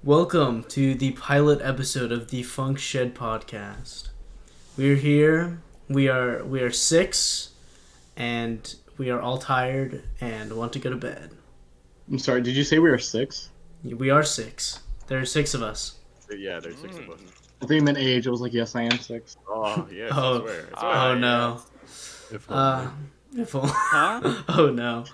Welcome to the pilot episode of the Funk Shed podcast. We're here. We are six, and we are all tired and want to go to bed. I'm sorry, did you say we are six? We are six. There are six of us. Yeah, there's six of us. I think you meant age. I was like, yes, I am six. Oh, yes, Oh, I swear. oh no. If If only. Huh? Oh no.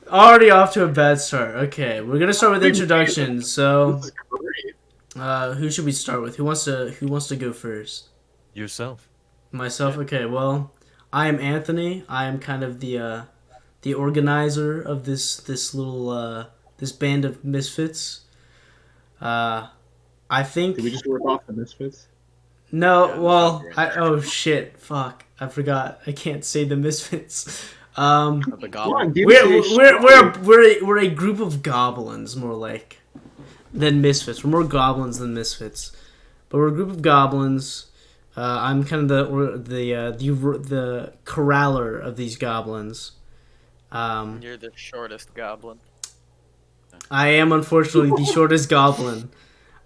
Already off to a bad start. Okay, we're gonna start with introductions. So, This is great. who should we start with? Who wants to go first? Yourself. Myself. Okay. Well, I am Anthony. I am kind of the organizer of this little this band of misfits. I think Did we just work off the misfits? no. Yeah, Well, that's oh shit, fuck, I forgot. I can't say the misfits. Of the Come on, goblin. give me a story. We're a group of goblins, more like than misfits. We're more goblins than misfits, but we're a group of goblins. I'm kind of the corraller of these goblins. You're the shortest goblin. I am unfortunately the shortest goblin.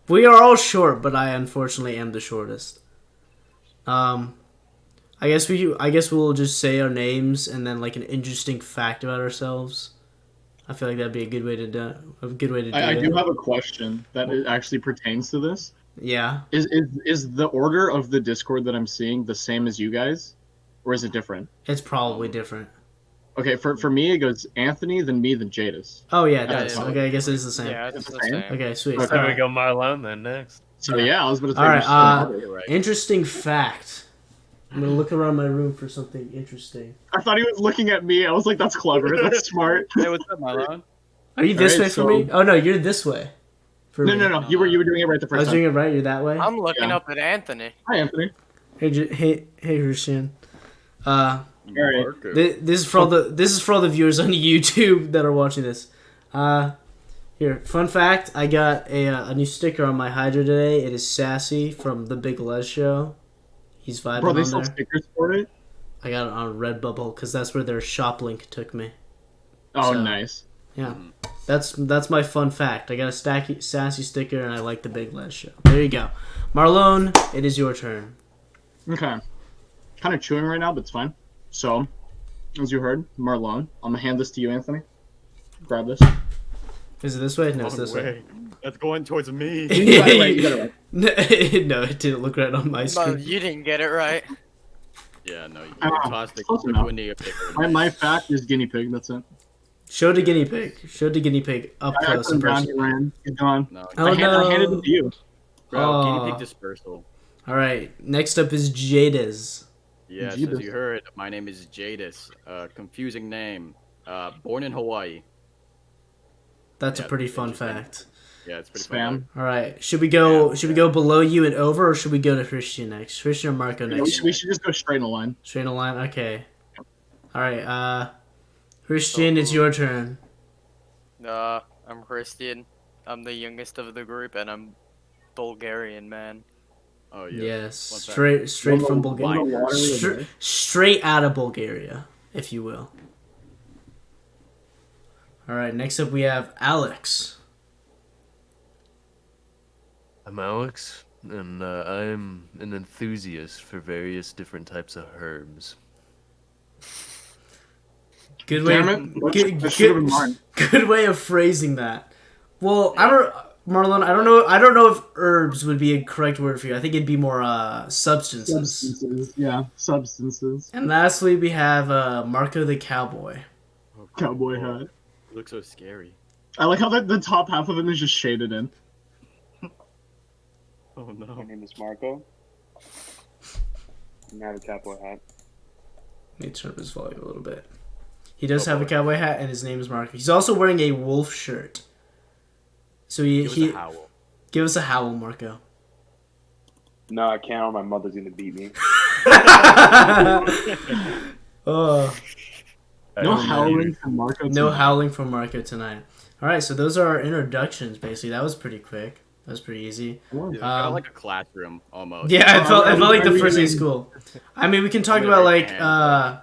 We are all short, but I unfortunately am the shortest. I guess we'll just say our names and then like an interesting fact about ourselves. I feel like that'd be a good way to do I it. do have a question that it actually pertains to this. Yeah. Is the order of the Discord that I'm seeing the same as you guys? Or is it different? It's probably different. Okay, for me it goes Anthony, then me, then Jadis. Oh yeah, it Yeah, does. yeah. Okay, I guess it is the same. Yeah, It's it's the the same? same. Okay, sweet. Okay. There we Alright. go, Marlon, then next. So yeah, I was about to say All right, we're just in order. You're right. Interesting fact. I'm gonna look around my room for something interesting. I thought he was looking at me. I was like, that's clever. That's smart. Hey, what's up, Marlon? Are you this Alright, way for so- me? Oh no, you're this way. For No, me. no, no. You were doing it right the I first was time. doing it right. You're that way. I'm looking Yeah. up at Anthony. Hi, Anthony. Hey, Christian. Alright. Marco. This is for all the viewers on YouTube that are watching this. Here, fun fact: I got a new sticker on my Hydra today. It is Sassy from the Big Les Show. He's vibing Bro, they on sell there. stickers for it? I got it on Redbubble because that's where their shop link took me. Oh, So- nice. Yeah, that's my fun fact. I got a Sassy sticker and I like the Big Les Show. There you go, Marlon. It is your turn. Okay. Kind of chewing right now, but it's fine. So, as you heard, Marlon, I'm gonna hand this to you, Anthony. Grab this. Is it this way? No, it's No this way. way. That's going towards me. You got it right. You got it right. No, it didn't look right on my But screen. you didn't get it right. Yeah, no, you Ah, tossed the close enough. windy up My fact is guinea pig. That's it. Show the guinea pig. Show the guinea pig up I close put him and down. personal. He ran. He's gone. No, Oh, I handed it to you. bro, Aw. guinea pig dispersal. All right, next up is Jadis. Yes, Jeebus. as you heard, my name is Jadis. Confusing name. Born in Hawaii. That's a Yeah, pretty fun interesting. fact. Yeah, it's pretty Spam. fun. All right, should we go below you and over, or should we go to Christian next? Christian or Marco No, next? we should just go straight in a line. Straight in a line. Okay. All right. Christian, it's your turn. I'm Christian. I'm the youngest of the group, and I'm Bulgarian, man. Oh, yeah. Yes, What's that? straight from One Bulgaria. of the water in there. Straight out of Bulgaria, if you will. All right. Next up, we have Alex. I'm Alex, and I'm an enthusiast for various different types of herbs. Good way. Damn it. That should have been mine. Good way of phrasing that. Well, I don't, Marlon. I don't know if herbs would be a correct word for you. I think it'd be more substances. Substances. Yeah, substances. And lastly, we have Marco the cowboy. Cowboy hat. You look so scary. I like how the top half of him is just shaded in. Oh, no. My name is Marco. I have a cowboy hat. Let me turn up his volume a little bit. He does have a cowboy hat, and his name is Marco. He's also wearing a wolf shirt. So Give us a howl. give us a howl, Marco. No, I can't, or my mother's gonna beat me. Oh. No Oh, howling from Marco. No tonight. howling from Marco tonight. All right, so those are our introductions. Basically, that was pretty quick. That was pretty easy. Yeah, kind of like a classroom, almost. Yeah, it felt like the are we first day of doing- school. I mean, we can talk I'm about gonna like raise my hand.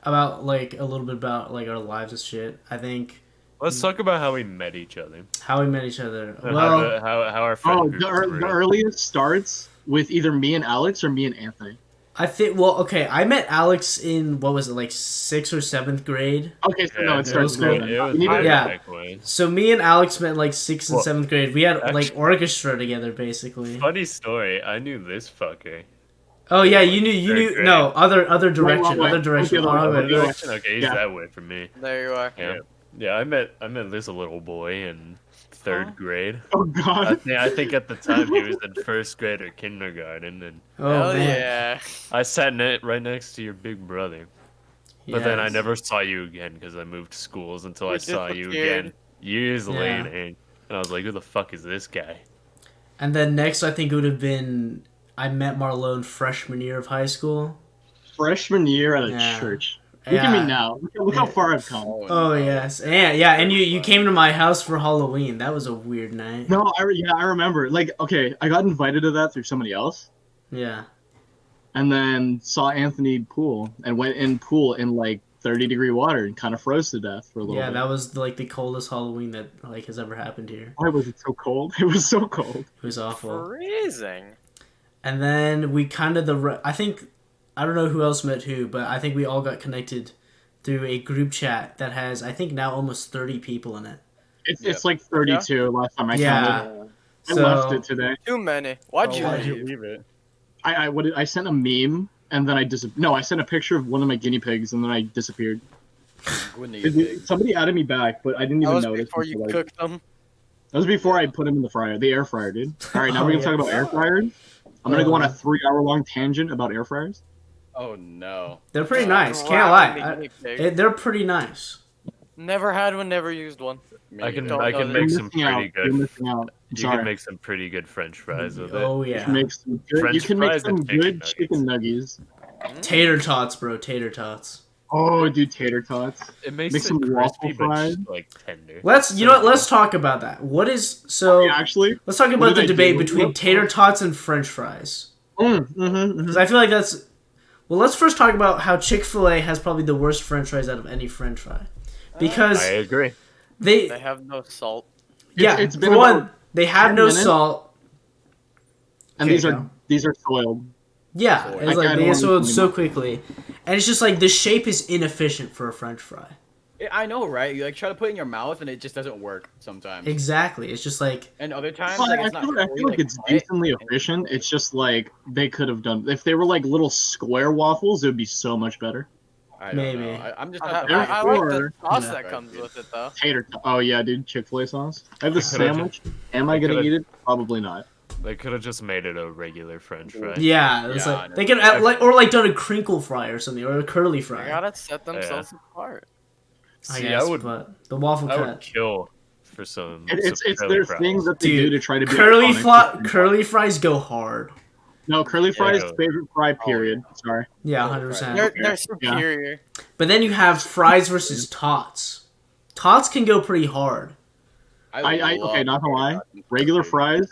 about like a little bit about like our lives and shit. I think Let's talk about how we met each other. How we met each other. How Well, how our friend Oh, group the grew. earliest starts with either me and Alex or me and Anthony. I think. Well, okay. I met Alex in what was it, like 6th or 7th grade. Okay, so no, Yeah, it starts was there. great. then. It was We need to- way Yeah. back when. So me and Alex met in, like 6th and Well, 7th grade. We had like actually- orchestra together, basically. Funny story. I knew this fucker. Oh yeah, you knew. Third grade. No, other direction, wait. other direction. Okay, the other Oh, way. wait. Yeah. Direction? Okay, he's Yeah. that way from me. There you are. Yeah. Yeah, I met this little boy in 3rd grade. Oh I, God. I think at the time he was in 1st grade or kindergarten, and Oh Hell man. yeah. I sat right next to your big brother. But then I Yes. never saw you again because I moved schools until We I saw you disappeared. again years Yeah. later, and I was like, "Who the fuck is this guy?" And then next, I think it would have been I met Marlone freshman year of high school. Freshman year at a Yeah. church. Look at me now. Look how far I've come. Oh yes, and you came to my house for Halloween. That was a weird night. No, I remember. Like, okay, I got invited to that through somebody else, Yeah. and then saw Anthony pool and went in pool in like 30-degree water and kind of froze to death for a little Yeah, bit. that was like the coldest Halloween that like has ever happened here. Why was it so cold? It was so cold. It was awful. Freezing. And then we kind of I think I don't know who else met who, but I think we all got connected through a group chat that has I think now almost 30 people in it. It's like 32 last time I Yeah. counted. I So left it today. Too many. Why'd you why'd leave? leave it? I sent a meme and then I sent a picture of one of my guinea pigs and then I disappeared. Somebody added me back, but I didn't That even was notice. before you until, like- cooked them. That was before I put them in the air fryer, dude. All right, now we're gonna talk about air fryers. I'm gonna go on a 3-hour-long tangent about air fryers. Oh no. they're pretty nice. Can't Wow, lie. guinea pig. They're pretty nice. Never had one, never used one. I can Don't know make You're some missing out. pretty You're good. missing out. I'm You sorry. can make some pretty good French fries with it. Oh You yeah. can make some good. French You can make fries some and chicken good nuggets. chicken nuggets. Tater tots, bro. Tater tots. Oh, dude, tater tots. It makes Make it some waffle crispy, but fries. like tender. You know what? Let's talk about that. What is so? Yeah, actually. Let's talk what about the did I debate do? between tater tots and French fries. Mm-hmm. Because I feel like that's. Well, let's first talk about how Chick-fil-A has probably the worst French fries out of any French fry, because I agree. they They have no salt. yeah it's been for one about they have 10 no minutes. salt. And Okay, these are go. soiled. Yeah, Soy. it's I like don't they get want soiled to so quickly, and it's just like the shape is inefficient for a French fry. I know, right? You like try to put it in your mouth and it just doesn't work sometimes. Exactly, it's just like And other times, But like I it's not. feel fully, like it's tight. decently efficient. It's just like they could have done. If they were like little square waffles, it would be so much better. I don't Maybe. know. I'm just I, not. I, I like the Therefore- sauce Yeah. that comes with it, though. Oh yeah, dude, Chick-fil-A sauce. I have the They could've sandwich. Am I gonna could've- eat it? Probably not. They could have just made it a regular French fry. yeah, it's Yeah, I like know. they could like done a crinkle fry or something or a curly They fry. gotta set themselves apart. I See, guess, I would but the waffle I would cut. kill for some. It's some curly their fries. things that they Dude, do to try to be Curly iconic. curly fries go hard. No, curly fries Yeah. favorite fry. Period. Sorry. Yeah, Curly 100%. fries. They're superior. But then you have fries versus tots. Tots can go pretty hard. I love okay, not gonna lie. it. Regular fries,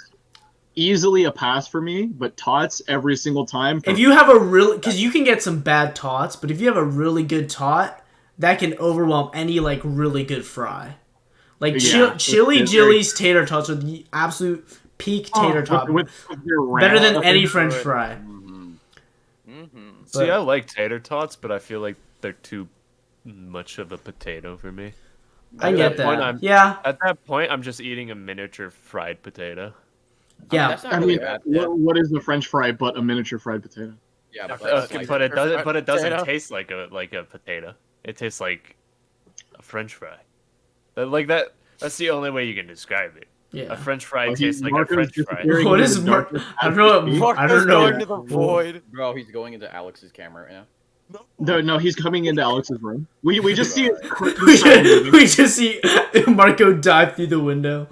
easily a pass for me. But tots every single time. If you have a really, because you can get some bad tots, but if you have a really good tot, that can overwhelm any like really good fry. Like Yeah, Chili it's very- Jilly's tater tots are the absolute peak tater tot, with your better than wrap. any French good. fry. Mhm. Mm-hmm. See, But- I like tater tots, but I feel like they're too much of a potato for me. I At get that point, that. I'm- Yeah, At that point, I'm just eating a miniature fried potato. yeah. That's not I really mean, bad. what is the French fry but a miniature fried potato? Yeah, but Okay, that's like, but it doesn't. But it doesn't Potato. taste like a potato. It tastes like a French fry. Like that. That's the only way you can describe it. Yeah. A French fry Oh, tastes like a Marco's French fry. disappearing What into is the Mark? darkness. I don't know. Mark I is don't know. going to the void. bro, he's going into Alex's camera right now. No, he's coming into Alex's room. We just see his we just see Marco dive through the window.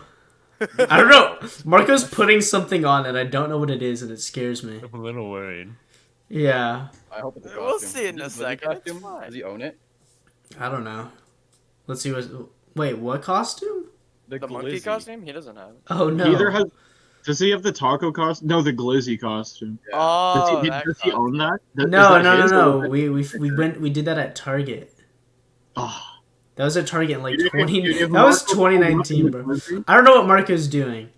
I don't know. Marco's putting something on and I don't know what it is and it scares me. I'm a little worried. Yeah, I hope it's a We'll costume. see in a Does he second, it's costume? fine. Does he own it? I don't know. Let's see what. Wait, what costume? The monkey glizzy. costume? He doesn't have it. Oh no. He either has. Does he have the taco costume? No, the glizzy costume. Yeah. Oh, Does he own that? Is no, that no, his, no, or no. was We did that at Target. Oh, That was at Target in like Dude, 20. if That was Marco 2019, bro. pulled up in the I don't know what Marco's doing.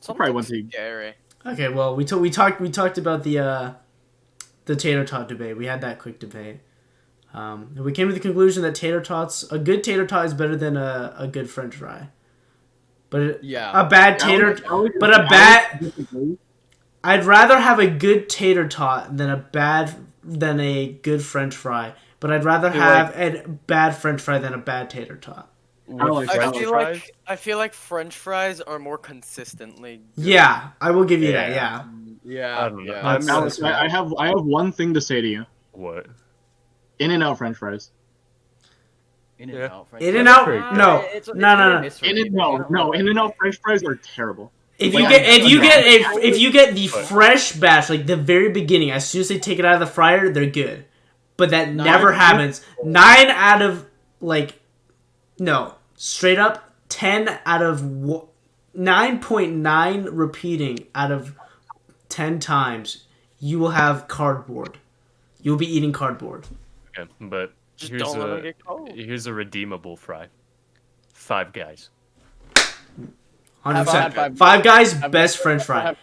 probably went Something to- scary. Okay, well we talked about the tater tot debate. We had that quick debate. We came to the conclusion that a good tater tot is better than a good French fry. But Yeah. a bad tater, but a bad. I'd rather have a good tater tot than a good French fry. But I'd rather have a bad French fry than a bad tater tot. With I French I feel fries? like French fries are more consistently good. Yeah, I will give you that. Yeah. Yeah. I don't know. Yeah. I'm Alex, I have one thing to say to you. What? In-N-Out French fries. In-N-Out. French In-N-Out? fries. No. It's No, no, hit or no. miss for me. No, In-N-Out French fries are terrible. If Like, you get the What? fresh batch, like the very beginning, as soon as they take it out of the fryer, they're good. But that never happens. 9 out of straight up 10 out of 9.9 repeating out of 10 times, you will have cardboard. You'll be eating cardboard. Okay, but Just here's don't let them a get cold. here's a redeemable fry. Five Guys. 100%. Five Guys best French fry.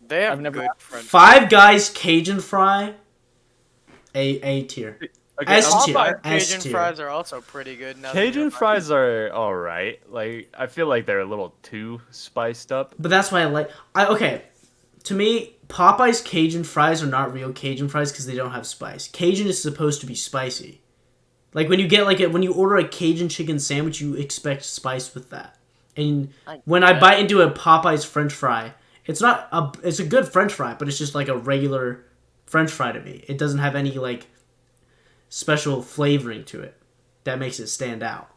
They have I've never good had French. Five Guys Cajun fry. A tier. Okay, S I'm- tier. Popeye S Cajun tier. fries are also pretty good. Now that Cajun you're- fries are all right. Like I feel like they're a little too spiced up. But that's why okay. To me, Popeye's Cajun fries are not real Cajun fries because they don't have spice. Cajun is supposed to be spicy. Like when you get when you order a Cajun chicken sandwich, you expect spice with that. And when I bite into a Popeye's French fry, it's a good French fry, but it's just like a regular French fry to me. It doesn't have any like special flavoring to it that makes it stand out.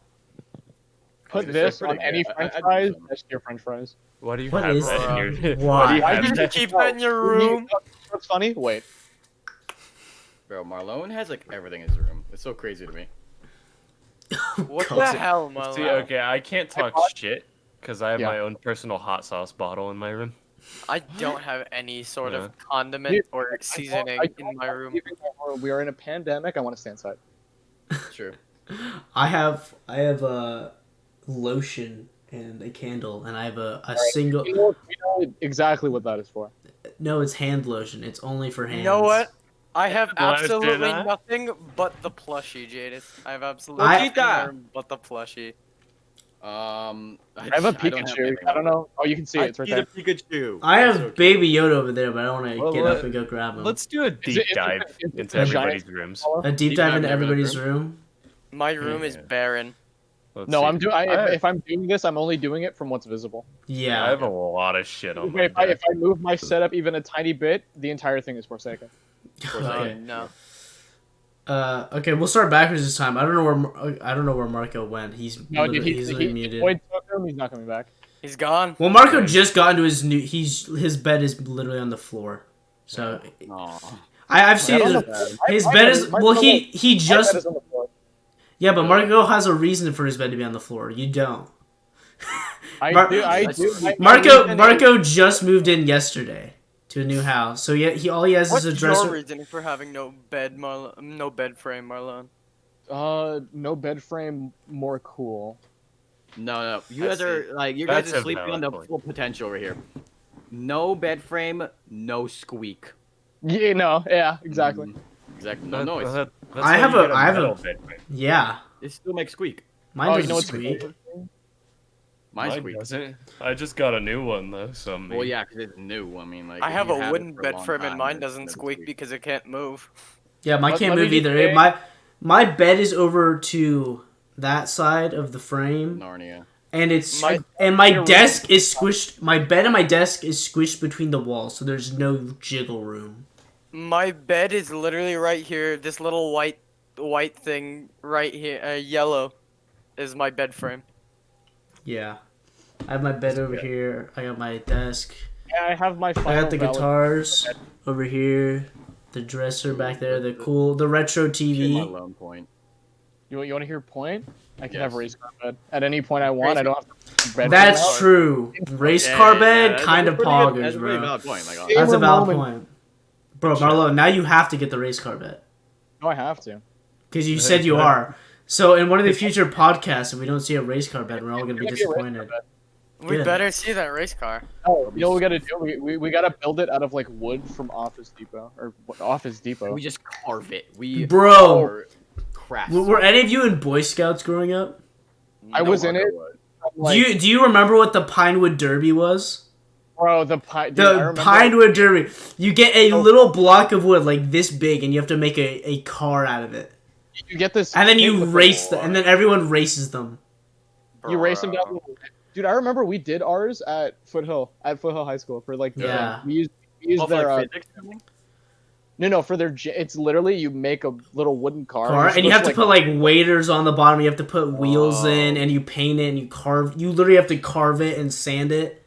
Put They're this pretty on any good. French I'd fries. do some. That's your French fries. Why do you What have is that that? in your? Why? Why do you Why have did you that? keep that in your room? What's funny? Wait. Bro, Marlon has like everything in his room. It's so crazy to me. What the God. hell, Marlon? See, okay, I can't talk shit because I have Yeah. my own personal hot sauce bottle in my room. I don't have any sort Yeah. of condiment or seasoning in my room. We are in a pandemic. I want to stay inside. True. I have a lotion and a candle, and I have a single. We know exactly what that is for. No, it's hand lotion. It's only for hands. You know what? I have Well, I absolutely did that. nothing but the plushie, Jadis. I have absolutely I- nothing but the plushie. I I have a don't have Pikachu. anything I don't know. Oh, you can see it. It's right there. Pikachu. I have That's so cute. Baby Yoda over there, but I don't want to Well, get up and go grab him. Let's do a deep it- dive is it into a giant everybody's rooms. A deep dive into everybody's room. room. My room is Yeah. barren. Let's No, see. I'm doing. I- If I'm doing this, I'm only doing it from what's visible. Yeah. I have a lot of shit on my If I desk. move my setup even a tiny bit, the entire thing is forsaken. Okay. No. Okay, we'll start backwards this time. I don't know where Marco went. He's No, dude, literally muted. Boyd took him. He's not coming back. He's gone. Well, Marco just got into his new. His bed is literally on the floor. So Aw. I've seen I his, don't know. his My bed bed is is- my well. bed He My just bed is on the floor. yeah, but Marco has a reason for his bed to be on the floor. You don't. I Mar- do. I do. Marco just moved in yesterday to a new house, so he all he has What's is a your dresser. reasoning for having no bed, no bed frame, Marlon? No bed frame. More cool. No. You I guys are like you guys That's are a sleeping on valid the point. full potential over here. No bed frame, no squeak. Yeah. No. Yeah. Exactly. Exactly. No That- noise. that's I why have you a- get I have a- metal bed frame. Yeah, It still makes squeak. mine Oh, doesn't you know what's squeak. cool? Mine Mine squeaks. doesn't. I just got a new one though, so Well, yeah, because it's new. I mean, like I if have you a it wooden for bed long frame and time, mine it doesn't squeak because it can't move. Yeah, mine Let- can't let me move be either. fair. My bed is over to that side of the frame, Narnia. and it's My- my desk is squished. My bed and my desk is squished between the walls, so there's no jiggle room. My bed is literally right here. This little white thing right here, yellow, is my bed frame. Yeah, I have my bed over here. I got my desk. Yeah, I have my. I Final got the valid- guitars over here. The dresser back there. The retro My TV. lone point. You want to hear point? I can Yes. have race car bed at any point I want. I don't have to bed That's frame out. true. Race car bed kind of poggers, That's a pretty bro. valid point. Like, That's a Gamer valid moment. point. Bro, Marlo, now you have to get the race car bet. No, I have to. Because you said you are. So in one of the future podcasts, if we don't see a race car bed, we're all gonna be Gonna be a race car disappointed. bed. We Good. better see that race car. Oh, you know what we gotta do? We gotta build it out of like wood from Office Depot or Office Depot. We just carve it. We Bro. are craft. Were any of you in Boy Scouts growing up? I was in Marco it. was. Like, Do you remember what the Pinewood Derby was? bro, the pine. The Pinewood Derby. You get a little block of wood like this big, and you have to make a car out of it, You get this, and then kit you with race them, and then everyone races them. You race them down. Dude, I remember we did ours at Foothill High School for like. Yeah. We used Oh, for, their. like, physics or something? No, for their. It's literally you make a little wooden car. Car, you're and you have to supposed put like waders on the bottom. You have to put wheels in, and you paint it, and you carve. You literally have to carve it and sand it,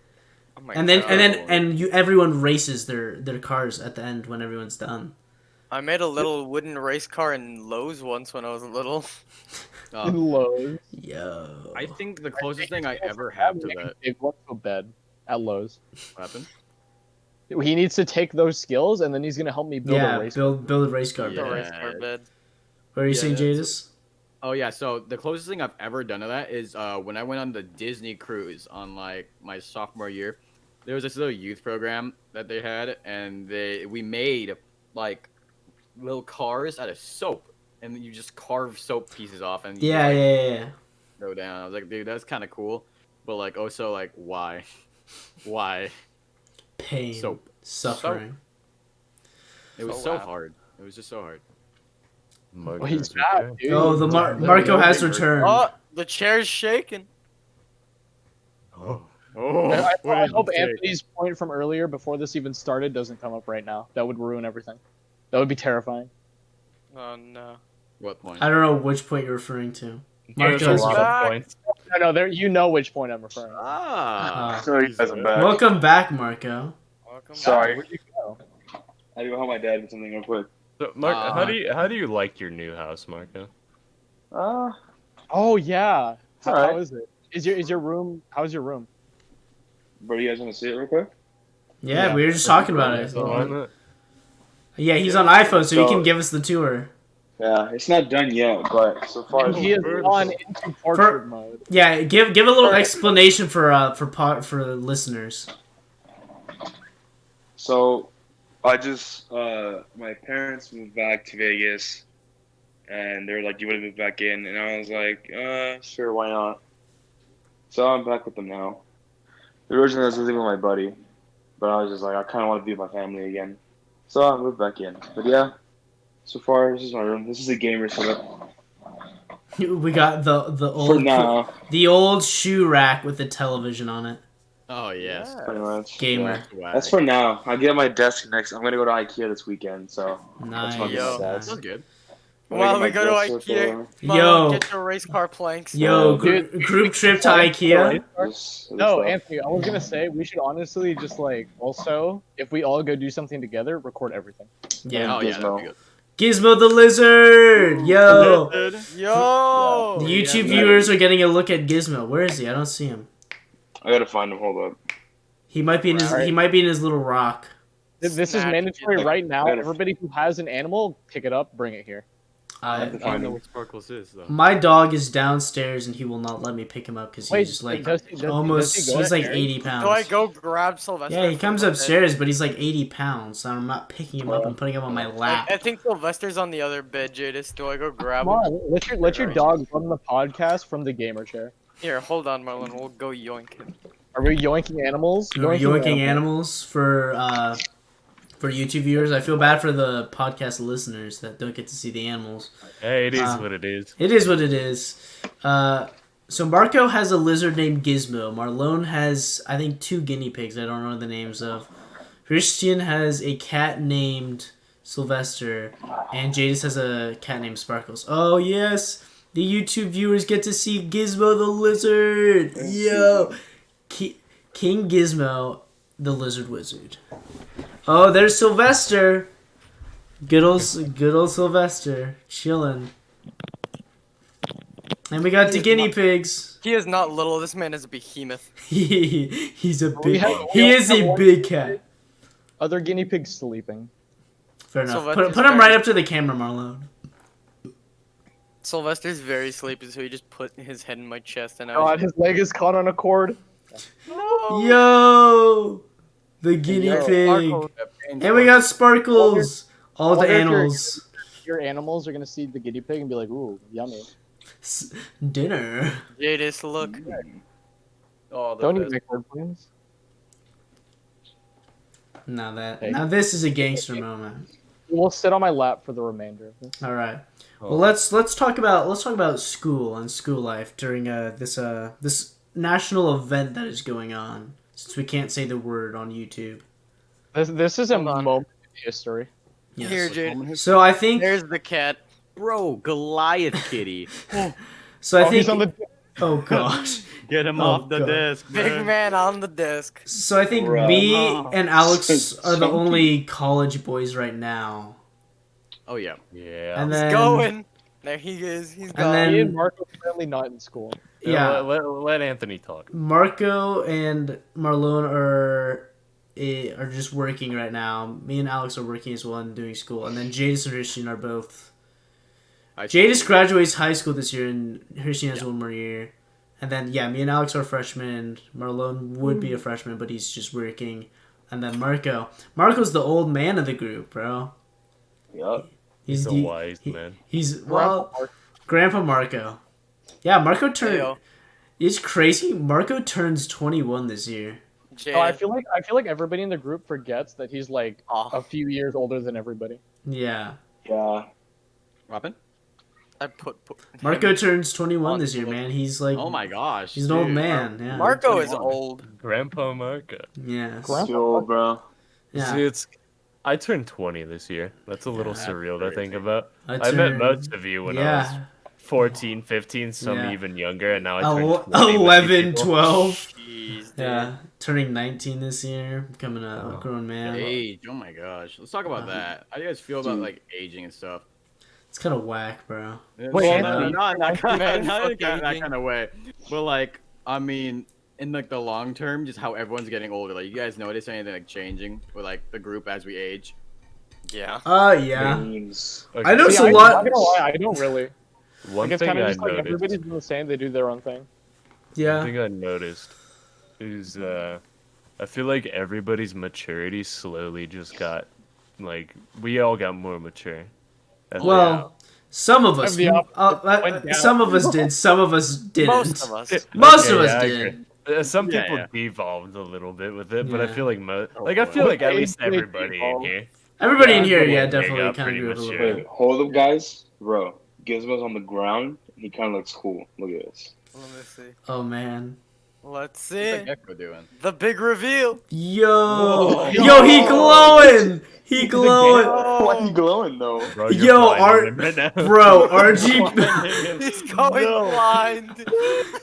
Oh my and then God. everyone races their cars at the end when everyone's done. I made a little wooden race car in Lowe's once when I was little. in Lowe's. Yo. I think the closest thing I ever have to that. It went to bed at Lowe's. What happened? He needs to take those skills, and then he's gonna help me build Yeah, a race. build a race car. Yeah. bed. Race car bed. What are you Yeah, saying, that's- Jadis? Oh yeah, so the closest thing I've ever done to that is when I went on the Disney cruise on like my sophomore year. There was this little youth program that they had, and we made like little cars out of soap, and you just carve soap pieces off and you, Yeah, like, yeah. go down. I was like, dude, that's kind of cool, but like also like why, why? Pain, Soap. suffering. It was So so loud. hard. It was just so hard. Well, he's back, dude. Oh, the Marco has returned. Oh, the chair's shaking. Oh. Oh, I hope Anthony's point from earlier, before this even started, doesn't come up right now. That would ruin everything. That would be terrifying. Oh no. What point? I don't know which point you're referring to. There's a Marco's lot back. of points. No, there. You know which point I'm referring. to. Ah. Sorry, you guys, I'm back. Welcome back, Marco. Welcome Sorry. Where'd you go? I do help my dad with something real quick. So, Mark, how do you like your new house, Marco? Oh yeah. How Alright. is it? Is your room? How's your room? Bro, you guys want to see it real quick? Yeah, Yeah. we were just talking about it. So why not? Yeah, he's on iPhone, so he So- can give us the tour. Yeah, it's not done yet, but so far And it's he is on into portrait mode. Yeah, give a little explanation for the listeners. So, I just my parents moved back to Vegas, and they were like, "You want to move back in?" And I was like, "Sure, why not?" So I'm back with them now. Originally, I was living with my buddy, but I was just like, I kind of want to be with my family again, so I moved back in. But yeah, so far this is my room. This is a gamer setup We got the for old now, the old shoe rack with the television on it. Oh yes. pretty much. Gamer. Yeah. That's for now. I get my desk next. I'm gonna go to IKEA this weekend, so Nice. my Yo. nice. That's good. While we go to Dresser IKEA, for- Mom, Yo. get your race car planks. Yo, Dude. group trip to IKEA. this No, stuff. Anthony, I was gonna say we should honestly just like also, if we all go do something together, record everything. Yeah. Oh yeah, that'd be good. Gizmo the lizard. Yo. Yo. The YouTube yeah. viewers are getting a look at Gizmo. Where is he? I don't see him. I gotta find him. Hold up. He might be in his. Right. He might be in his little rock. This is Snack. mandatory right now. Better. Everybody who has an animal, pick it up, bring it here. I to don't find know him. what Sparkles is though. My dog is downstairs and he will not let me pick him up because Wait, he's like does he almost. go He's like upstairs? 80 pounds. Do I go grab Sylvester? Yeah, he from comes the bed? upstairs, but he's like 80 pounds. So I'm not picking him up and putting him on my lap. I think Sylvester's on the other bed, Jadis. Do I go grab Come him? on, let your dog run the podcast from the gamer chair. Here, hold on, Marlon. We'll go yoink him. Are we yoinking animals? We're yoinking animals for YouTube viewers. I feel bad for the podcast listeners that don't get to see the animals. Hey, it is what it is. It is what it is. So Marco has a lizard named Gizmo. Marlon has, I think, 2 guinea pigs. I don't know the names of. Christian has a cat named Sylvester, and Jadis has a cat named Sparkles. Oh yes, the YouTube viewers get to see Gizmo the lizard. Yo, King Gizmo, the lizard wizard. Oh, there's Sylvester. Good old Sylvester, chilling. And we got the guinea pigs. He is not little. This man is a behemoth. He's a We big. have- He we is have a one- big cat. Other guinea pigs sleeping. Fair enough. Sylvester's Put him very- right up to the camera, Marlon. Sylvester's very sleepy, so he just put his head in my chest, and I God, was his leg is caught on a cord. no. Yo, the guinea Yo, pig, Sparkle. and we got Sparkles. All the wonder if animals. Your animals are gonna see the guinea pig and be like, "Ooh, yummy." Dinner. Jadis, look. Oh, the Don't eat best. my cord, please. Hey. Now this is a gangster moment. We'll sit on my lap for the remainder of this. All right. Oh. Well, let's talk about school and school life during this national event that is going on. Since we can't say the word on YouTube. This is a Hold on. moment in history. Yes. Here, Jade. So I think. There's the cat. Bro, Goliath Kitty. So I Oh, think. he's on the. Oh gosh. Get him Oh, off the God. desk, Big man. man on the desk. So I think Bruh. me Oh. and Alex So are the chunky. only college boys right now. Oh yeah. Yeah. And He's then going. There he is. He's gone. then- Me and Marco are currently not in school. yeah, Let Anthony talk. Marco and Marlon are just working right now. Me and Alex are working as well and doing school. And then Jadis and Christian are both. Jadis graduates high school this year, and Christian has one more year. And then me and Alex are freshmen. Marlon would be a freshman, but he's just working. And then Marco's the old man of the group, bro. Yup. He's a the- wise he- man. He's Grandpa Marco. Yeah, Marco Hey, turned. yo. It's crazy. Marco turns 21 this year. Jade. Oh, I feel like everybody in the group forgets that he's like Oh, a few years older than everybody. Yeah, Yeah. Robin? I put Marco turns 21 on this year, the- man. He's like, Oh my gosh. he's an old dude. man. Yeah, Marco is 21. old. Grandpa Marco. Yes. Grandpa- Too old, bro. Yeah. See, I turned 20 this year. That's a little Yeah, surreal to that's think crazy. about. I I met turned- most of you when I was yeah, 14, 15, some Yeah. even younger, and now I turned 20 with you 11, people. 12. Jeez, dude. Yeah, turning 19 this year, becoming a Oh. grown man. Age. Oh my gosh. Let's talk about that. How do you guys feel about Dude. like aging and stuff? It's kind of whack, bro. Wait, Anthony, not in that kind Man, of, not in fuck that aging. kind of way. But like, I mean, in like the long term, just how everyone's getting older. Like, you guys notice anything like changing with like the group as we age? Yeah. Yeah. Memes. I know See, it's a I'm lot. not gonna lie, I don't really. One Like, it's thing kind of I just like noticed. everybody's doing the same. They do their own thing. One Yeah. thing I noticed is I feel like everybody's maturity slowly just got like we all got more mature. That's Well, some of us. The opposite went down. Some of us did. Some of us didn't. Most of us. Most of Okay, us I did. agree. Some Yeah, people yeah. devolved a little bit with it, but I Yeah. feel like Oh, I feel boy. like at They- least they everybody in devolved. here. Everybody in Yeah, here, they definitely got kind of pretty grew up a little mature. bit. Wait, hold up, guys. Bro, Gizmo's on the ground. He kind of looks cool. Look at this. Let me see. Oh man. Let's What's see. that gecko doing? The big reveal. Yo, Whoa. yo, he glowing. He glowing. Why are you glowing though? Bro, you're Yo, blinding Art- him right now. Bro, RGB. He's going blind.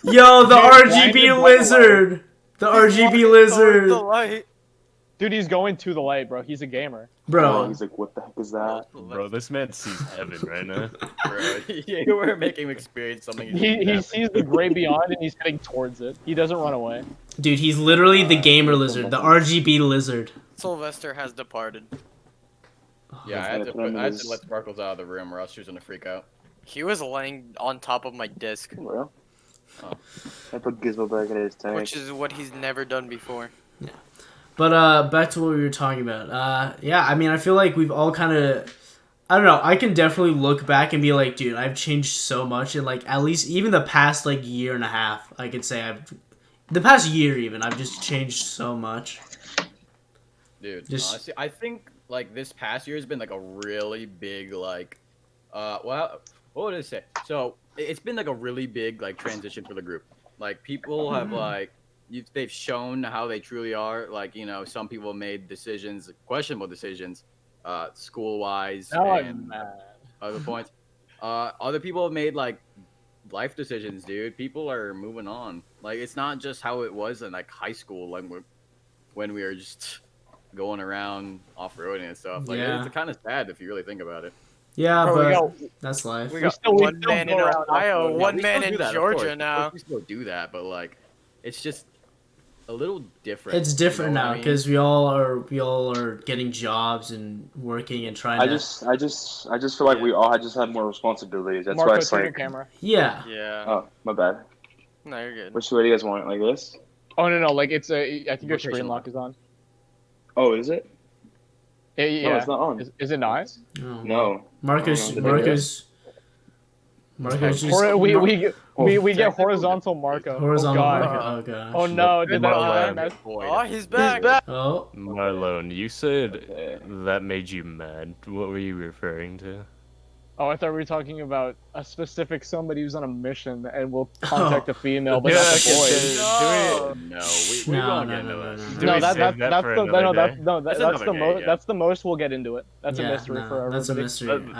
Yo, the Dude, RGB blinded by the lizard. The RGB The lizard. light. Dude, he's going to the light, bro. He's a gamer. Bro, He's like, what the heck is that? Bro, this man sees heaven right now. Bro, you were making him experience something. He sees the gray beyond and he's heading towards it. He doesn't run away. dude, he's literally the gamer lizard, the RGB lizard. Sylvester has departed. Yeah, I had to let Sparkles out of the room, or else she was gonna freak out. He was laying on top of my disc, Bro. Oh. I put Gizmo back in his tank. which is what he's never done before. But back to what we were talking about. Yeah, I mean, I feel like we've all kind of, I don't know. I can definitely look back and be like, dude, I've changed so much, and like at least even the past like year and a half, I could say the past year even, I've just changed so much. Dude, Just- honestly, I think like this past year has been like a really big like, well, what would I say? So it's been like a really big like transition for the group. Like people have like, they've shown how they truly are. Like some people made decisions, questionable decisions, school wise Now I'm and mad. other points. Other people have made like life decisions, dude. People are moving on. Like it's not just how it was in like high school, like when we were just going around off-roading and stuff. Like Yeah. it's kind of sad if you really think about it. Yeah, Bro, but that's life. We got still- one still man in go around Ohio, off-roading. Yeah, one we man still in do that, of Georgia course. Of now. course we still do that, but like it's just a little different. It's different you know what now I mean? because we all are getting jobs and working and trying I to. just feel like we all just have more responsibilities. That's why Marco, it's turn your like, camera. Yeah. Yeah. oh, my bad. No, you're good. Which way do you guys want it? Like this? Oh no, like it's a. I think your Rotation screen lock. lock is on. Oh, is it? Yeah. No, it's not on. Is it not? Oh, No. Marcus. I don't know. Marcus. Marcus just We get horizontal Marco. horizontal. Oh god. Marcus. Oh gosh. Oh no, did Marlon. that Oh, he's back. Oh. Marlon, you said that made you mad. What were you referring to? Oh, I thought we were talking about a specific somebody who's on a mission and will contact a female, but Yeah, not okay, the boy. No, we No, won't no, get into no, that. no, no. Do No, we that's save that that's for the another no, day? That's that's the another most day, that's the most we'll get into it. That's Yeah, a mystery no, for everybody. that's a mystery.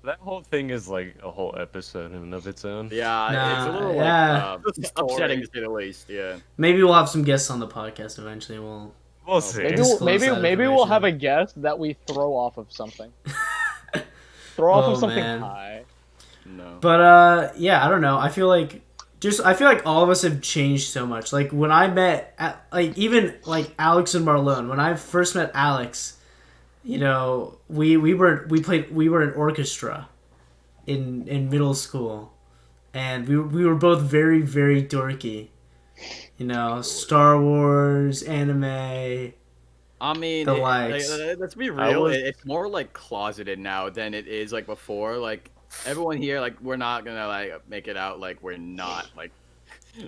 That whole thing is like a whole episode in and of its own. Yeah, Nah, it's a little yeah. like, upsetting to say the least. Yeah. Maybe we'll have some guests on the podcast eventually. We'll see. Maybe Disclose maybe that maybe we'll information. have a guest that we throw off of something. Throw off Oh, of something man. high. No. But yeah, I don't know. I feel like all of us have changed so much. Like when I met, even like Alex and Marlon. When I first met Alex, you know, we were in orchestra, in middle school, and we were both very very dorky. You know, Star Wars, anime. I mean, The likes. let's be I real. was- It's more like closeted now than it is like before. Like everyone here, like we're not gonna like make it out like we're not like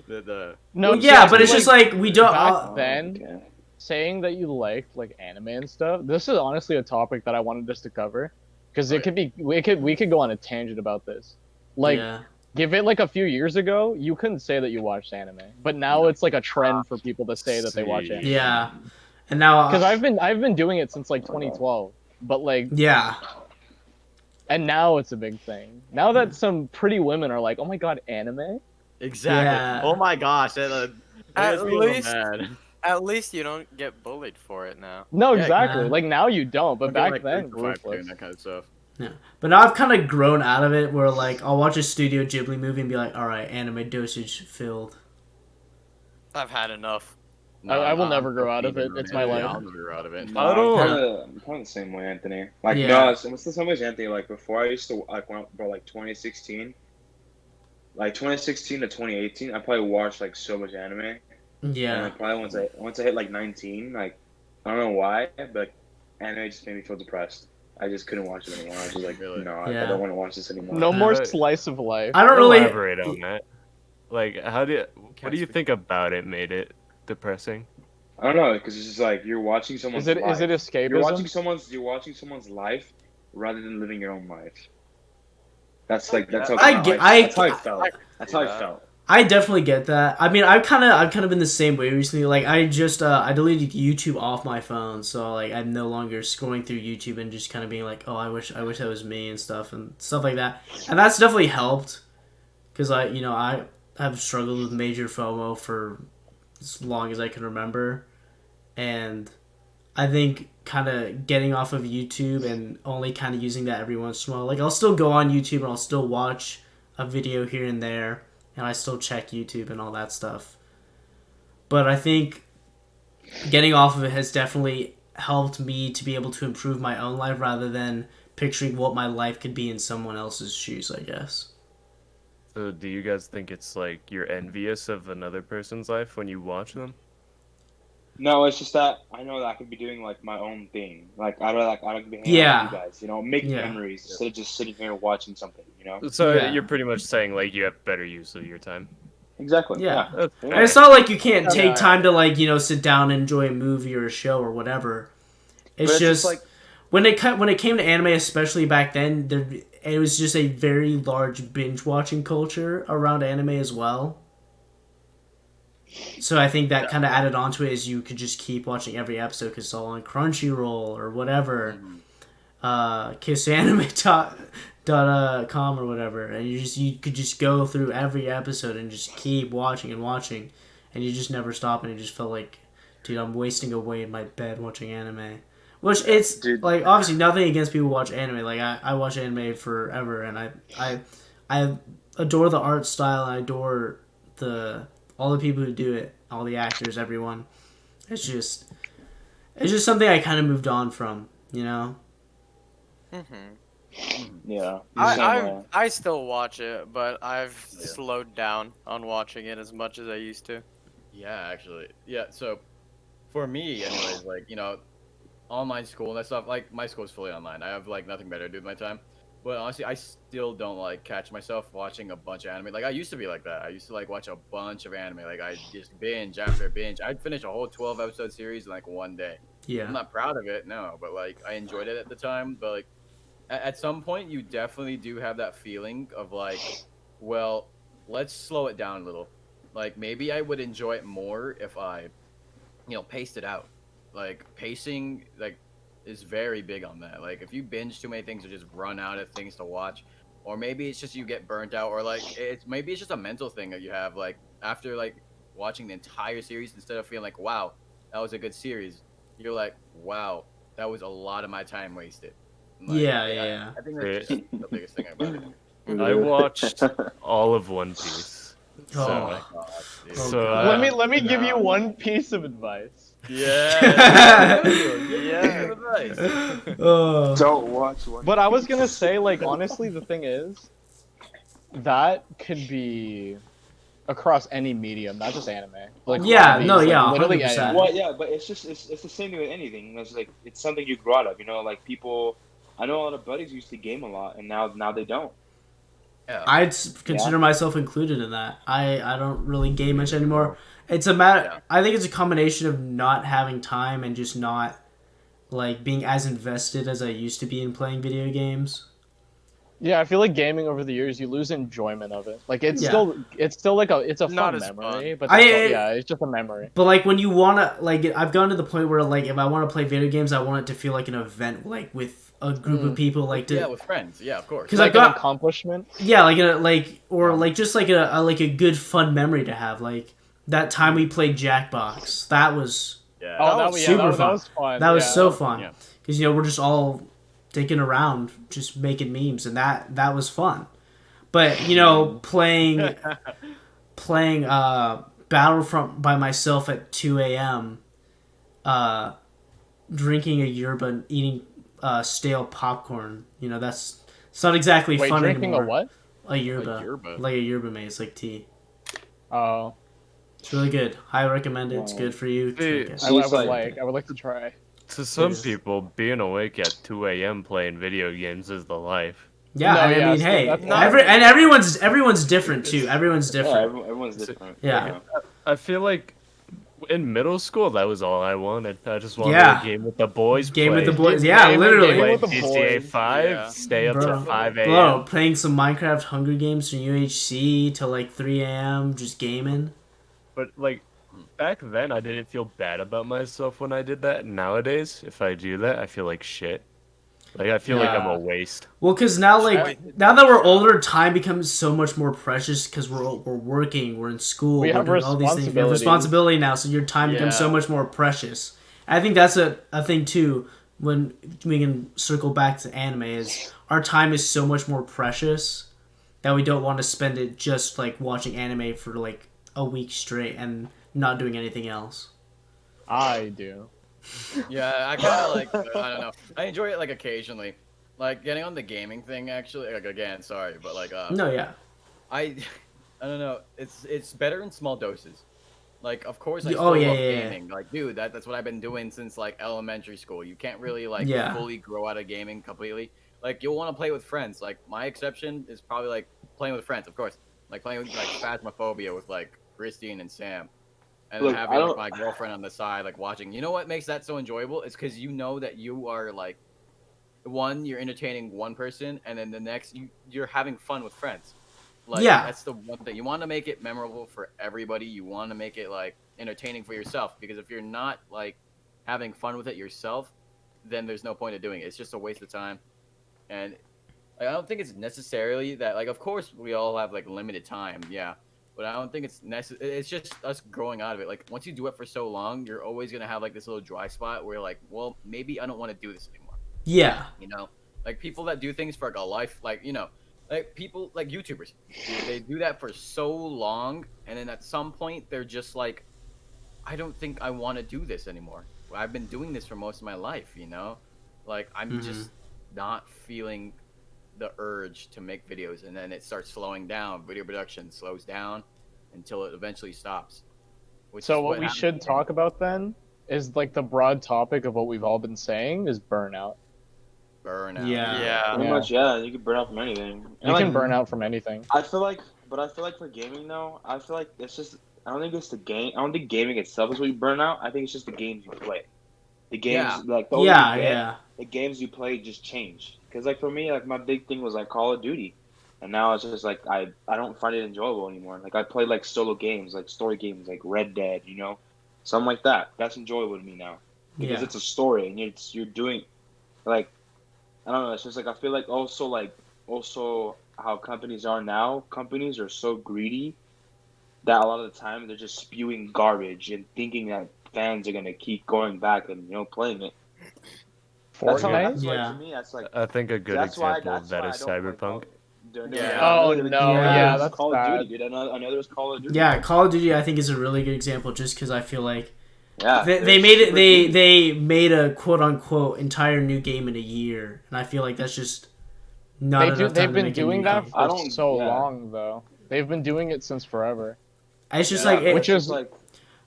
the. No, Well, yeah, see, but it's just like we don't. back then, Okay. saying that you liked like anime and stuff. This is honestly a topic that I wanted us to cover because it Right. could be we could go on a tangent about this. Like, yeah. give it like a few years ago, you couldn't say that you watched anime, but now it's like a trend for people to say that they watch See. anime. Yeah, and now Because I've been doing it since like 2012, but like, yeah. and now it's a big thing. Now that some pretty women are like, oh my god, anime. Exactly. Yeah. Oh my gosh. That At makes me a little least- mad. At least you don't get bullied for it now. No, Yeah, exactly. yeah. Like now you don't, but I'm back getting, then, 35 doing ruthless. that kind of stuff. But now I've kind of grown out of it where, like, I'll watch a Studio Ghibli movie and be like, alright, anime dosage filled. I've had enough. I will I'm never grow out of fucking it. It's ruined. my Yeah, life. I'll never grow out of it. No, I don't- I'm kind of the same way, Anthony. Like, Yeah. no, it's the same way as Anthony. Like, before I used to, like, when, bro, like 2016, like 2016 to 2018, I probably watched like so much anime. And Yeah. like, probably once I hit like 19, like, I don't know why, but anime just made me feel depressed. I just couldn't watch it anymore. I was just like, Really? no, I Yeah. don't want to watch this anymore. No more Uh, slice of life. I don't really. Elaborate on that. Like, what do you think about it made it depressing? I don't know, because it's just like you're watching someone's Is it life. escapism? You're watching someone's life rather than living your own life. That's how I that's how I felt. That's how I felt. I definitely get that. I mean, I've kind of been the same way recently. Like, I just I deleted YouTube off my phone, so like I'm no longer scrolling through YouTube and just kind of being like, oh, I wish that was me and stuff like that. And that's definitely helped, because I have struggled with major FOMO for as long as I can remember, and I think kind of getting off of YouTube and only kind of using that every once in a while. Like, I'll still go on YouTube and I'll still watch a video here and there, and I still check YouTube and all that stuff. But I think getting off of it has definitely helped me to be able to improve my own life rather than picturing what my life could be in someone else's shoes, I guess. So, do you guys think it's like you're envious of another person's life when you watch them? No, it's just that I know that I could be doing like my own thing. Like I don't be hanging Yeah. out with you guys. You know, making Yeah. memories instead of just sitting here watching something. You know. So Yeah. you're pretty much saying like you have better use of your time. Exactly. Yeah. That's Yeah. And it's not like you can't Okay. take time to, like, sit down and enjoy a movie or a show or whatever. It's But just like when it came to anime, especially back then, it was just a very large binge watching culture around anime as well. So I think that kind of added onto it, is you could just keep watching every episode because it's all on Crunchyroll or whatever, kissanime.com or whatever, and you could just go through every episode and just keep watching and watching, and you just never stop, and it just felt like, dude, I'm wasting away in my bed watching anime. Which it's Dude. like, obviously nothing against people who watch anime. Like I watch anime forever, and I adore the art style, and I adore the all the people who do it, all the actors, everyone. It's just something I kind of moved on from, you know. Yeah. I still watch it, but I've slowed down on watching it as much as I used to. Yeah, actually. Yeah, so for me, anyways, like, you know, online school and that stuff, like, my school is fully online. I have, like, nothing better to do with my time. But honestly, I still don't, like, catch myself watching a bunch of anime. Like, I used to be like that. I used to, like, watch a bunch of anime. Like, I just binge after binge. I'd finish a whole 12-episode series in, like, one day. Yeah. I'm not proud of it, no, but, like, I enjoyed it at the time. But, like, at some point, you definitely do have that feeling of, like, well, let's slow it down a little. Like, maybe I would enjoy it more if I, you know, paced it out. Like, pacing, like, is very big on that. Like, if you binge too many things or just run out of things to watch, or maybe it's just you get burnt out, or, like, maybe it's just a mental thing that you have. Like, after, like, watching the entire series, instead of feeling like, wow, that was a good series, you're like, wow, that was a lot of my time wasted. Like, Yeah. I think that's just the biggest thing about it. I watched all of One Piece. Oh. So, My God, dude. so Let me give you one piece of advice. Yeah. Yeah. Oh. Don't watch one. But I was gonna say, like, honestly, the thing is, that could be across any medium, not just anime. Like, Yeah, hobbies, no, like, yeah, literally 100%. anything. Well, yeah, but it's the same thing with anything. It's like it's something you grew out of. You know, like people. I know a lot of buddies used to game a lot, and now they don't. Yeah. I'd consider myself included in that. I don't really game much anymore. It's a matter. Yeah. I think it's a combination of not having time and just not like being as invested as I used to be in playing video games. Yeah, I feel like gaming over the years, you lose enjoyment of it. Like it's Yeah. still like it's a Not fun as memory, fun. but I- yeah, it's just a memory. But like when you wanna like, I've gone to the point where like if I want to play video games, I want it to feel like an event, like with a group of people, like to. Yeah, with friends. Yeah, of course. Because Like I've an got accomplishment. yeah, like like just like a good fun memory to have. Like that time we played Jackbox, that was Yeah. Oh, was that super was fun. fun. that was yeah. so fun. Yeah. Because you know we're just all dicking around, just making memes, and that was fun. But you know, playing Battlefront by myself at 2 a.m., drinking a yerba and eating stale popcorn. You know, it's not exactly Wait, fun drinking anymore. a what? A yerba. A yerba? Like a yerba mate. Like tea. Oh, It's really good. I recommend it. It's good for you. Dude, Drink it. I would like- I would like to try. to some Yes. people, being awake at 2 a.m. playing video games is the life. Yeah, No, I yeah, mean, so hey, that's not- everyone's different too. Everyone's Yeah, different. everyone's different. Yeah. I feel like in middle school, that was all I wanted. I just wanted Yeah. a game with the boys. Game with the play. boys. Yeah, Game literally. with the GTA boys. 5, Yeah. stay up Bro. till 5 a.m. Bro, playing some Minecraft Hunger Games from UHC till like 3 a.m. just gaming. But like back then, I didn't feel bad about myself when I did that. Nowadays, if I do that, I feel like shit. Like I feel like I'm Yeah. a waste. Well, because now now that we're older, time becomes so much more precious because we're working, we're in school, We we're have doing all these things. We have responsibilities. responsibility now, so your time becomes so Yeah. much more precious. I think that's a thing too. When we can circle back to anime, is our time is so much more precious that we don't want to spend it just like watching anime for like a week straight and not doing anything else. I do. Yeah, I kind of like. I don't know. I enjoy it like occasionally, like getting on the gaming thing. Actually, like again, sorry, but like No, yeah. I don't know. It's better in small doses. Like, of course, I Yeah, still oh, yeah, love yeah, yeah. gaming. Like, dude, that's what I've been doing since like elementary school. You can't really like Yeah. fully grow out of gaming completely. Like, you'll want to play with friends. Like, my exception is probably like playing with friends, of course. Like playing with like Phasmophobia with like Christine and Sam, and Look, then I having like don't- my girlfriend on the side, like watching. You know what makes that so enjoyable? It's because you know that you are like, one, you're entertaining one person, and then the next, you're having fun with friends. Like, Yeah. that's the one thing. You want to make it memorable for everybody. You want to make it like entertaining for yourself, because if you're not like having fun with it yourself, then there's no point of doing it. It's just a waste of time. And like, I don't think it's necessarily that, like, of course we all have like limited time, yeah, but I don't think it's necessary. It's just us growing out of it. Like, once you do it for so long, you're always gonna have like this little dry spot where you're like, well, maybe I don't want to do this anymore. Yeah. You know, like people that do things for like a life, like, you know, Like people, like YouTubers, they do that for so long, and then at some point they're just like, I don't think I want to do this anymore. I've been doing this for most of my life, you know? Like I'm just not feeling the urge to make videos, and then it starts slowing down. Video production slows down until it eventually stops. Which So is what we happens. should talk about then is like the broad topic of what we've all been saying is burnout. Burnout. Yeah. Yeah. Pretty much, yeah. You can burn out from anything. You can burn out from anything. I feel like for gaming though, I feel like it's just. I don't think it's the game. I don't think gaming itself is what you burn out. I think it's just the games you play. The games, Yeah. like the older Yeah, you get, yeah. the games you play just change. Because like for me, like my big thing was like Call of Duty, and now it's just like I don't find it enjoyable anymore. Like I play like solo games, like story games, like Red Dead, you know, something like that. That's enjoyable to me now because Yeah. it's a story and you're doing, like, I don't know. It's just like I feel like also how companies are now. Companies are so greedy that a lot of the time they're just spewing garbage and thinking that fans are gonna keep going back and playing it. That's how. Fortnite? That's like Yeah. to me. That's like. I think a good That's why. example That's of that why is I don't like Cyberpunk. Yeah. Oh, Another no, yeah, that's Call bad. of Duty, dude. Another was Call of Duty. Yeah, Call of Duty I think is a really good example just because I feel like Yeah. they they're made it super they greedy. they made a quote unquote entire new game in a year, and I feel like that's just not enough time They've to been make a doing new that game. I for don't- so yeah. long though. They've been doing it since forever. It's just Yeah, like but which it's is- like.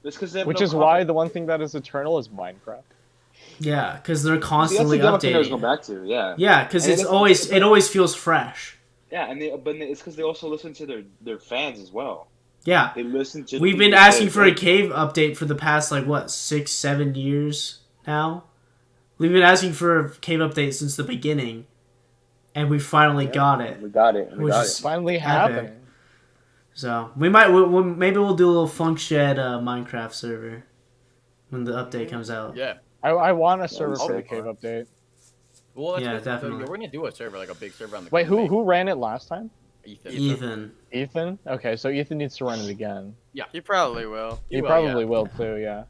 It's because they have Which no is why the one thing that is eternal is Minecraft. yeah, because they're See, that's constantly the game I think I was going updating. back to. Yeah. Yeah, because And it's it's- always it always feels fresh. Yeah, and but it's because they also listen to their fans as well. Yeah, They listen to. we've the been people asking that- for a cave update for the past like what 6-7 years now. We've been asking for a cave update since the beginning, and we finally got it. We got it. We Which got is- it. Finally Epic. happening. So maybe we'll do a little Funk Shed Minecraft server when the update comes out. Yeah. I want a server for the sick. cave update. Well, that's Yeah, what, definitely. We're gonna do a server, like a big server on the. Wait, company. who ran it last time? Ethan. Ethan. Ethan? Okay, so Ethan needs to run it again. He probably will. He will, probably yeah. will too, yeah.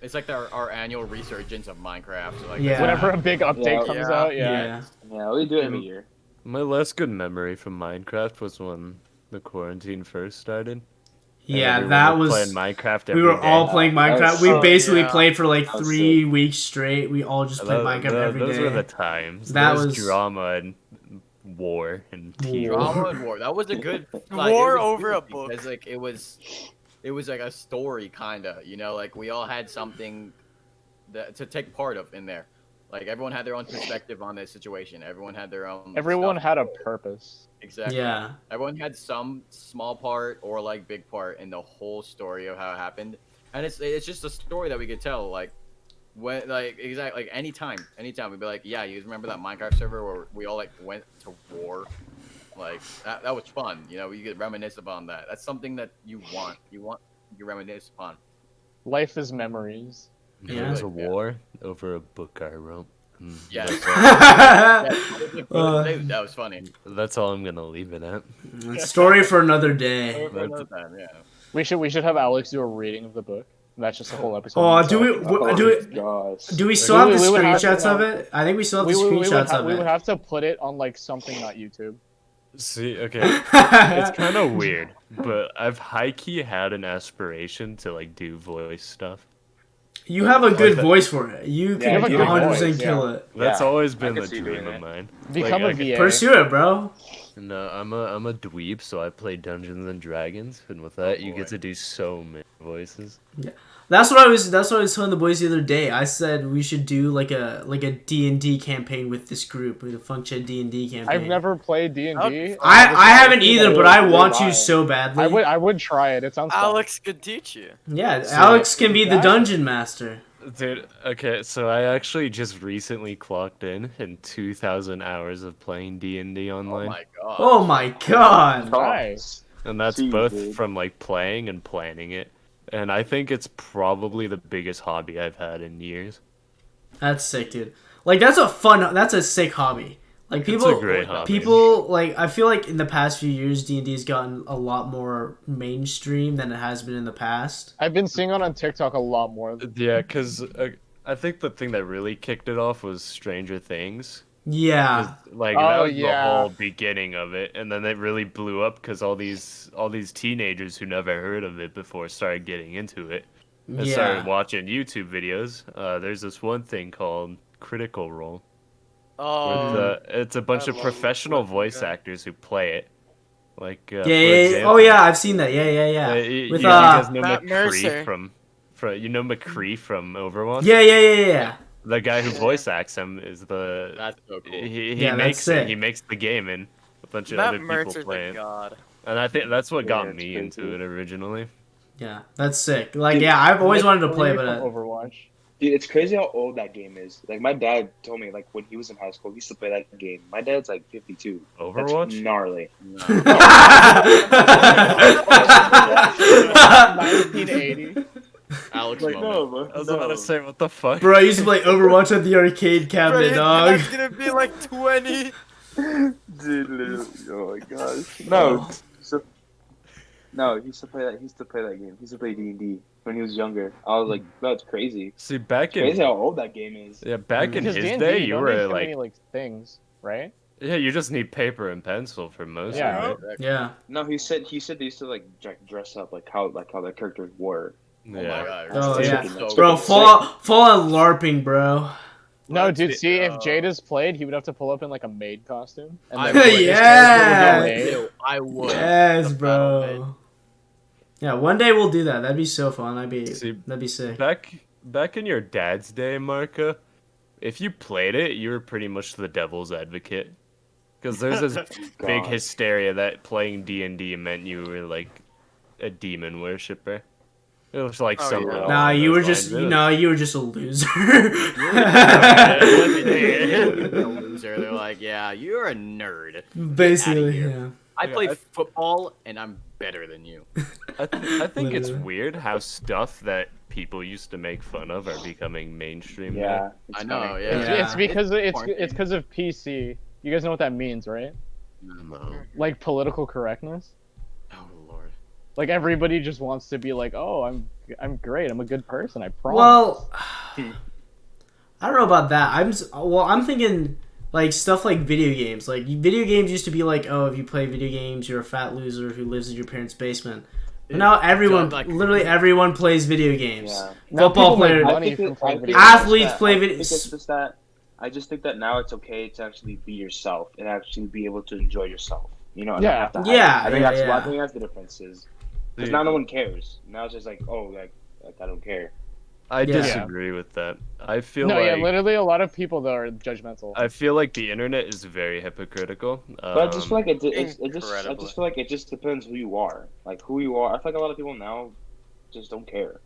It's like our annual resurgence of Minecraft. So like, Yeah. Whenever a big update Yeah. comes Yeah. out, Yeah. Yeah, we do it every year. My last good memory from Minecraft was when the quarantine first started. and Yeah, everyone that was was. playing Minecraft. We were every day. all playing That Minecraft. was We so- basically yeah. played for like That was 3 weeks straight. We all just played Minecraft every Those day. were the times. That There was- drama and war and team. War. Drama and War. That was a good War it was over good a book. because, like it was like a story kinda. Like we all had something to take part of in there. Like everyone had their own perspective on this situation. Everyone had their own. everyone stuff. had a purpose. Exactly. Yeah. Everyone had some small part or like big part in the whole story of how it happened, and it's just a story that we could tell. Like when like anytime we'd be like, yeah, you guys remember that Minecraft server where we all like went to war? Like that was fun. You could reminisce upon that. That's something that you reminisce upon. Life is memories. There was a Yeah. war over a book I wrote. Yeah. That's all, That was funny. that's all I'm gonna leave it at. Story for another day. For another time, yeah. We should have Alex do a reading of the book. That's just a whole episode. Oh, on do we itself. do Gosh. do we still have the We would have to screenshots of know- it? I think we still have We the would, we, would screenshots ha- of we would it. have to put it on like something, not YouTube. See, okay, it's kind of weird, but I've high key had an aspiration to like do voice stuff. You have a Like good that- voice for it. You Yeah, can you have a good 100% voice, kill yeah. it. That's Yeah, always I been can the see dream doing of it. mine. Become Like, a VA. Pursue it, bro. No, I'm a dweeb, so I play Dungeons and Dragons, and with that, you boy. get to do so many voices. That's what I was telling the boys the other day. I said we should do like a D&D campaign with this group, like a Function D&D campaign. I've never played D&D. I haven't either, but I want Why? to so badly. I would try it. It sounds fun. Alex could teach you. Yeah, So- Alex can be the Exactly. dungeon master. Dude, okay, so I actually just recently clocked in 2,000 hours of playing D&D Oh online, my god. Oh my god. Nice. and that's Jeez, both dude. from like playing and planning it. And I think it's probably the biggest hobby I've had in years. That's sick, dude. Like that's a sick hobby. Like It's people a great hobby. people like I feel like in the past few years D&D has gotten a lot more mainstream than it has been in the past. I've been seeing it on TikTok a lot more. Yeah, because I think the thing that really kicked it off was Stranger Things. Yeah. Like Oh, that was yeah. the whole beginning of it, and then it really blew up because all these teenagers who never heard of it before started getting into it and started Yeah. watching YouTube videos. There's this one thing called Critical Role. Oh, It's a bunch I of love professional Critical voice Role. actors who play it. Like Yeah, for yeah, yeah. example, Oh yeah, I've seen that. Yeah, yeah, yeah. With you guys know Matt McCree Mercer. from McCree from Overwatch. yeah, yeah, yeah, yeah. The guy who Yeah. voice acts him is the That's so cool. he Yeah, that's makes it. He sick. makes the game and a bunch of Matt other people Mercer's play a it. god. And I think that's what Yeah, got it's me pretty into cool. it originally. Yeah, that's sick. Like, Dude, yeah, I've always wanted to play, McCree but from Overwatch. Dude, it's crazy how old that game is. Like my dad told me, like when he was in high school, he used to play that game. My dad's like 52. That's Overwatch? gnarly. No. 1980. Alex Like moment. no, bro. I was about to say, what the fuck? Bro, I used to play Overwatch at the arcade Bro, cabinet, your dog. dad's gonna be like 20. Dude, literally. Oh my gosh. No. So, no, he used to play that. He used to play that game. He used to play D&D when he was younger. I was like, that's crazy. See, back Crazy in how old that game is. back in Because his D&D, day, you you don't need were too like, many, like things, right? yeah, you just need paper and pencil for most Yeah. of it. Yeah. No, he said they used to like dress up like how their characters were. Oh my Yeah. god. Oh, that's yeah. so Bro, cool. Fallout LARPing, bro. No, Let's dude. see- See, if uh, Jada's played, he would have to pull up in like a maid costume. And I then, would. like, his Yeah. character would go maid. Ew, I would. Yes, The battle bed. bro. Yeah, one day we'll do that. That'd be so fun. See, That'd be sick. back in your dad's day, Marka, if you played it, you were pretty much the devil's advocate. Because there's this big God. hysteria that playing D&D meant you were like a demon worshiper. It was like Oh, something yeah. along Nah, you those were just lines. you were just a loser. Loser. They're like, yeah, you're a nerd. Basically, here. yeah. I Yeah, play I- football and I'm better than you. I think it's Literally. weird how stuff that people used to make fun of are becoming mainstream. now. Yeah. it's I know, funny. yeah. Yeah. It's because it's quarantine. because of PC. You guys know what that means, right? No. Like political correctness. Oh lord. Like everybody just wants to be like, oh, I'm great. I'm a good person. I promise. Well, I don't know about that. I'm thinking like stuff like video games. Like video games used to be like, oh, if you play video games, you're a fat loser who lives in your parents' basement. But now everyone, like- literally everyone plays video games. Yeah. Now Football people make players, money I from think playing it- video I think games. Athletes that- play I think video- it's just that. I just think that now it's okay to actually be yourself and actually be able to enjoy yourself. You know, and not Yeah. have to hide it. Yeah, I think yeah, that's yeah. I think that's the difference is because See, now no one cares. Now it's just like, oh, like I don't care. I Yeah. disagree with that. I feel No, like yeah, literally a lot of people though are judgmental. I feel like the internet is very hypocritical. But I just feel like I Incredibly. just feel like it just depends who you are. Like who you are. I feel like a lot of people now just don't care.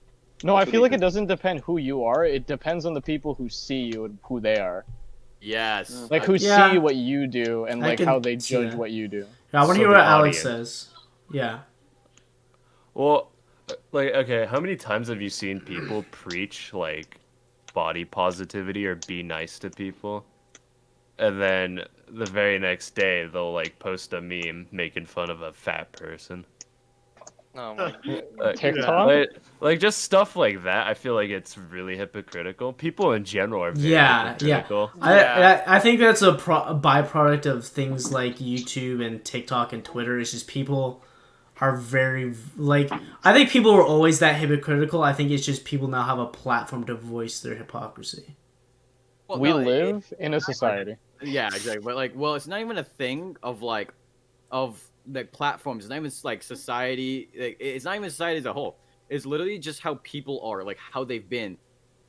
No, I That's feel what like they it doesn't depend who you are. It depends on the people who see you and who they are. Yes. Like who Yeah. see what you do and I like can how they see judge that. what you do. I want to So hear the what Alex audience. says. Yeah. Well, like, okay, how many times have you seen people preach like body positivity or be nice to people, and then the very next day they'll like post a meme making fun of a fat person? Oh my TikTok? Like just stuff like that. I feel like it's really hypocritical. People in general are very Yeah, yeah. hypocritical. I think that's a byproduct of things like YouTube and TikTok and Twitter. It's just people are very like I think people were always that hypocritical. I think it's just people now have a platform to voice their hypocrisy. Well, We no, live in a society. Yeah, exactly. But like, well, it's not even a thing of like platforms. It's not even like society. Like, it's not even society as a whole. It's literally just how people are, like how they've been.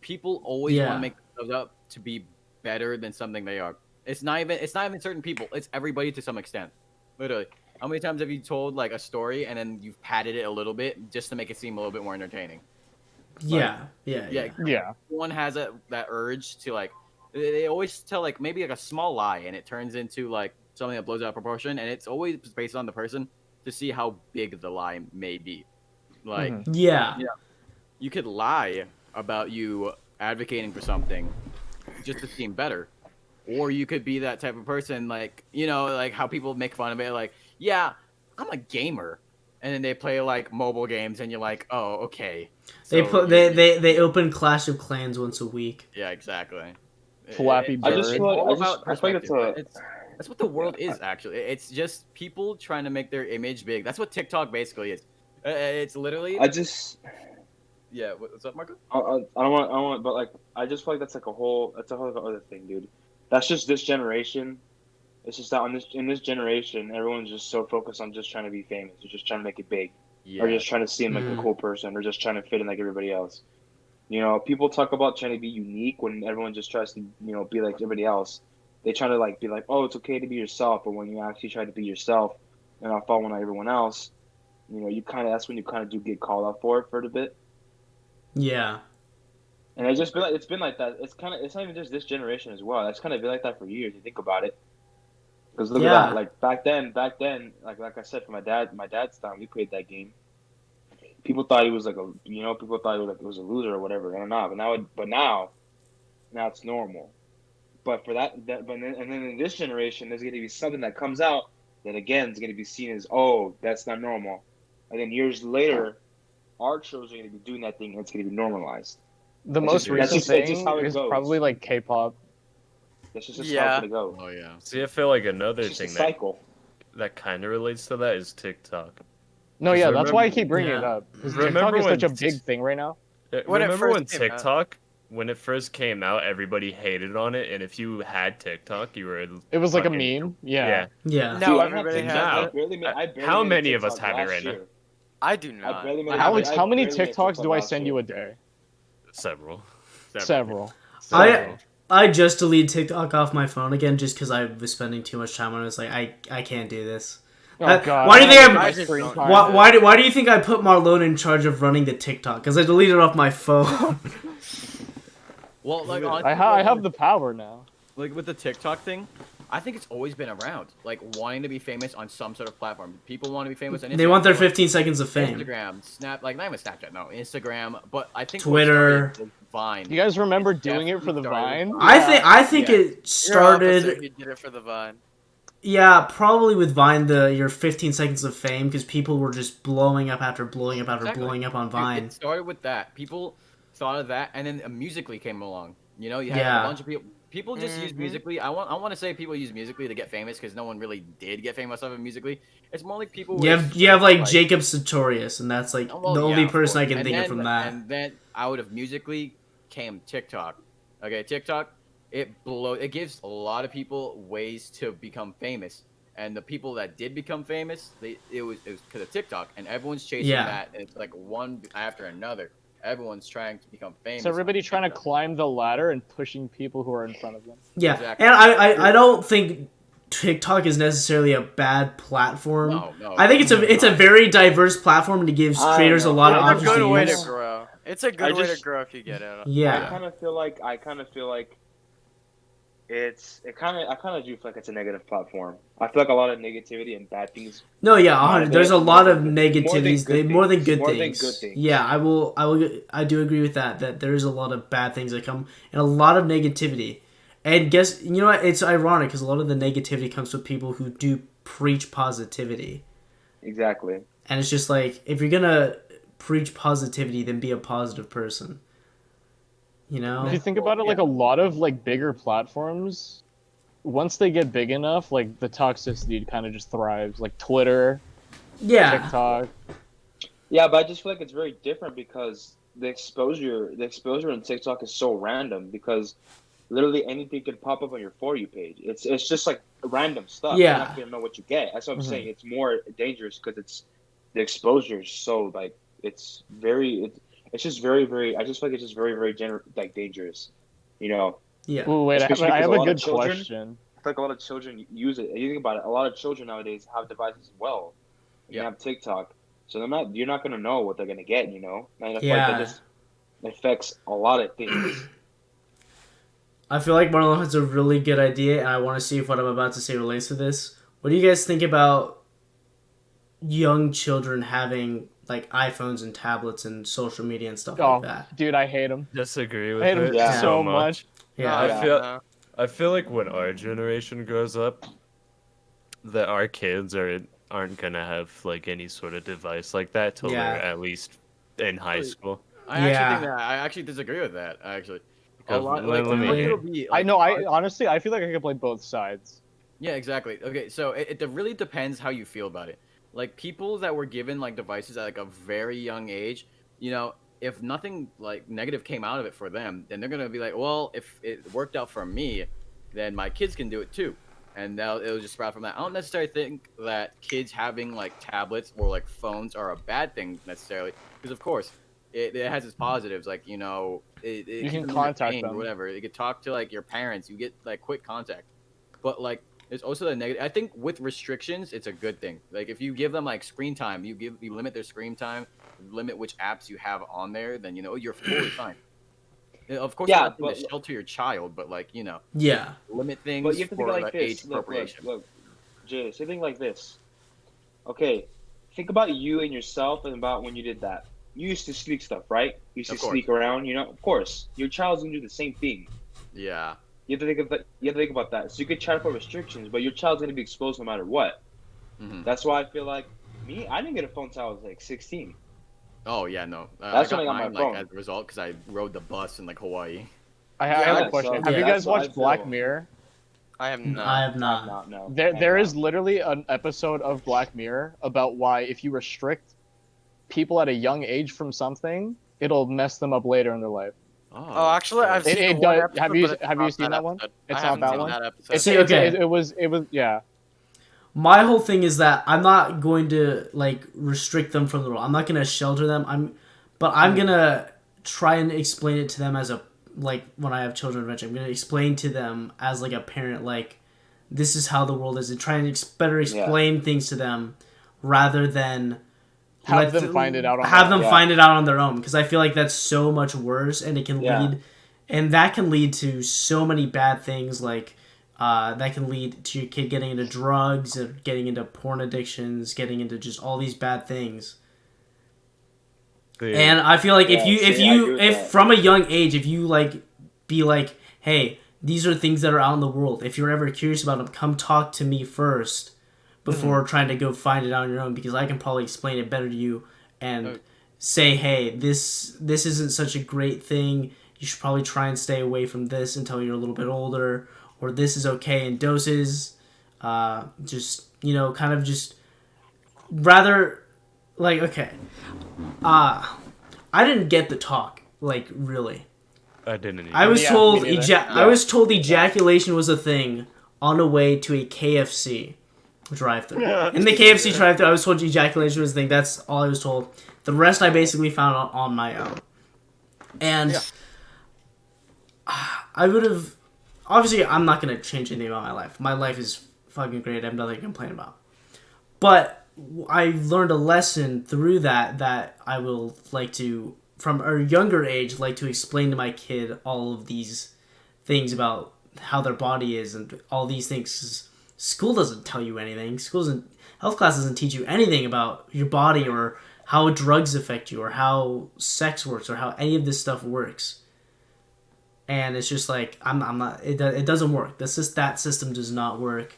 People always Yeah. want to make themselves up to be better than something they are. It's not even certain people. It's everybody to some extent. Literally. How many times have you told like a story and then you've padded it a little bit just to make it seem a little bit more entertaining? Yeah, yeah. Yeah. Everyone has that urge to like they always tell like maybe like a small lie and it turns into like something that blows out of proportion, and it's always based on the person to see how big the lie may be. Like Yeah. you could lie about you advocating for something just to seem better, or you could be that type of person like like how people make fun of it, like yeah, I'm a gamer, and then they play like mobile games and you're like, oh okay. They So put you- they open Clash of Clans once a week. yeah, exactly. Flappy I just Bird. feel like- all I just- about I feel like it's perspective. That's what the world is actually. It's just people trying to make their image big. That's what TikTok basically is. It's literally I just yeah. What's up, Marco? I don't want, but like I just feel like that's a whole other thing, dude. That's just this generation. It's just that in this generation, everyone's just so focused on just trying to be famous. They're just trying to make it big, Yeah. or just trying to seem like a cool person, or just trying to fit in like everybody else. You know, people talk about trying to be unique when everyone just tries to, be like everybody else. They try to like be like, oh, it's okay to be yourself, but when you actually try to be yourself and not following like everyone else, that's when you kind of do get called out for it for a bit. Yeah. And it's been like that. It's not even just this generation as well. It's kind of been like that for years. You think about it. Because look Yeah. at that. Like back then, like I said, for my dad's time, we played that game. People thought he was like people thought he was a loser or whatever. I don't know. But now it's normal. But for and then in this generation, there's going to be something that comes out that again is going to be seen as, oh, that's not normal. And then years later, art shows are going to be doing that thing, and it's going to be normalized. The That's most just- that's recent just- that's just thing how it is goes. probably like K-pop. That's just how Yeah. it's going to go. Oh yeah. See, I feel like another It's just a thing cycle. that kind of relates to that is TikTok. No, Just yeah, that's why I remember- keep bringing it Yeah. up. Because Remember TikTok is when such a big thing right now. When it Remember first when came out. TikTok, when it first came out, everybody hated on it, and if you had TikTok, you were It was like a fucking- meme. Yeah. Yeah. Yeah. No, Dude, I have everybody TikTok. has I it. barely How made a many of us TikTok have it last right now? year. I do I not. barely made Alex, I how many barely made a TikToks TikTok do I last send year. you a day? Several. Several. I just deleted TikTok off my phone again just because I was spending too much time on it. It's like I can't do this. Oh god. why do you think I'm- I just don't- Why do you think I put Marlon in charge of running the TikTok? Because I deleted it off my phone. Well, like I have the power now. like with the TikTok thing, I think it's always been around. Like wanting to be famous on some sort of platform. People want to be famous on Instagram. They want their like, 15 seconds of fame. Instagram, Snap, like not even Snapchat, no, Instagram. But I think Twitter. what started was Vine. You guys remember doing it for the Definitely Vine? I think Yeah. it You're started. opposite, you did it for the Vine. Yeah, probably with Vine, your 15 seconds of fame, because people were just blowing up after blowing up after Exactly. blowing up on Dude, Vine. It started with that. People thought of that, and then Musically came along. You know, you had Yeah. a bunch of people. People just use Mhm. Musically. I want to say people use Musically to get famous because no one really did get famous off of Musically. It's more like people. You have like Jacob Sartorius, and that's like Well, the yeah, only of person I course. can And think of then- from that. And then out of Musically came TikTok. Okay, TikTok, it gives a lot of people ways to become famous. And the people that did become famous, it was because of TikTok, and everyone's chasing Yeah. that. It's like one after another. Everyone's trying to become famous. So everybody on trying to TikTok. climb the ladder and pushing people who are in front of them. Yeah, Exactly. and I don't think TikTok is necessarily a bad platform. No, I think it's a very diverse platform and it gives I don't creators a know. lot of It's a options It's a good to way use. to grow. It's a good way to grow if you get it. I Yeah, kind of feel like I kind of do feel like it's a negative platform. I feel like a lot of negativity and bad things. no, yeah, there's a lot of more than negativities. good More than things. good More than things. good things. Yeah, I do agree with that. That there is a lot of bad things that come and a lot of negativity. And guess you know what? It's ironic because a lot of the negativity comes from people who do preach positivity. Exactly. And it's just like if you're gonna preach positivity, then be a positive person. You know? If you think about it, like a lot of like bigger platforms, once they get big enough, like the toxicity kind of just thrives. Like Twitter, Yeah. TikTok. Yeah, but I just feel like it's very different because the exposure in TikTok is so random because literally anything can pop up on your For You page. It's just like random stuff. Yeah. You're not gonna know what you get. That's what I'm Mhm. saying. It's more dangerous because the exposure is so like it's just very very. I just feel like it's just very very dangerous. You know, Yeah. Ooh, wait, Especially I have because a a lot good of children- question. I feel like a lot of children use it. You think about it, a lot of children nowadays have devices as well. You Yeah. have TikTok, so you're not gonna know what they're gonna get. You know, and I feel Yeah. like that just affects a lot of things. I feel like Marlon has a really good idea, and I want to see if what I'm about to say relates to this. What do you guys think about young children having like iPhones and tablets and social media and stuff Oh, like that? dude, I hate them. Disagree with I hate them it Yeah. so much. Yeah. I feel- no. I feel like when our generation grows up, that our kids aren't gonna have like any sort of device like that till Yeah. they're at least in high school. I Yeah. actually think that I actually disagree with that. Actually, Because lot- let like, me- it'll be, I like, know. I honestly, I feel like I could play both sides. Yeah, exactly. Okay, so it really depends how you feel about it. Like people that were given like devices at like a very young age, if nothing like negative came out of it for them, then they're gonna be like, well, if it worked out for me, then my kids can do it too, and it'll just sprout from that. I don't necessarily think that kids having like tablets or like phones are a bad thing necessarily, because of course it has its positives. Like it You keeps can them contact entertained or them. whatever. You could talk to like your parents. You get like quick contact, but like. There's also the negative. I think with restrictions, it's a good thing. Like if you give them like screen time, you limit their screen time, limit which apps you have on there, then you're fully fine. Of course, Yeah, you're not going but to shelter your child, but like Yeah. limit things But you have to think for like age this. Look, appropriation. look, Jay, say think like this. Okay, think about you and yourself and about when you did that. You used to sneak stuff, right? You used to Of course. sneak around, Of course, your child's gonna do the same thing. Yeah. You have to think of that. You have to think about that. So you could try to put restrictions, but your child's gonna be exposed no matter what. Hmm. That's why I feel like I didn't get a phone until I was like 16. Oh yeah, no. That's I when I got my mine phone. like as a result because I rode the bus in like Hawaii. I have Yeah, a question. so- Have you yeah, guys that's what I watched Black feel. Mirror? I have not. I have not. No. There is literally an episode of Black Mirror about why if you restrict people at a young age from something, it'll mess them up later in their life. Oh, actually, I've It- seen it one does- episode, have you- but it's have you not seen that one? episode. It's I not haven't that seen one? that episode. See, okay. It was yeah. My whole thing is that I'm not going to like restrict them from the world. I'm not gonna shelter them. But I'm gonna try and explain it to them as like when I have children eventually. I'm gonna explain to them as like a parent, like this is how the world is, and try and better explain things to them rather than Have them find it out on have their them own. find it out on their own, because I feel like that's so much worse, and it can Yeah. lead, and that can lead to so many bad things, like that can lead to your kid getting into drugs or getting into porn addictions, getting into just all these bad things. Dude, And I feel like Yeah, if see, I agree with if that. from a young age, if you like be like, hey, these are things that are out in the world. If you're ever curious about them, come talk to me first before trying to go find it on your own, because I can probably explain it better to you and say, hey, this isn't such a great thing. You should probably try and stay away from this until you're a little bit older, or this is okay in doses. Just kind of just rather like okay. I didn't get the talk, like, really. I didn't. I was Yeah, told me neither. I was told ejaculation was a thing on a way to a KFC drive-thru. In the KFC drive-thru, I was told ejaculation was a thing. That's all I was told. The rest I basically found out on my own. And I would have... Obviously, I'm not going to change anything about my life. My life is fucking great. I have nothing to complain about. But I learned a lesson through that I will like to, from a younger age, like to explain to my kid all of these things about how their body is and all these things. 'Cause school doesn't tell you anything. Health class doesn't teach you anything about your body or how drugs affect you or how sex works or how any of this stuff works. And it's just like I'm not. It doesn't work. That system does not work,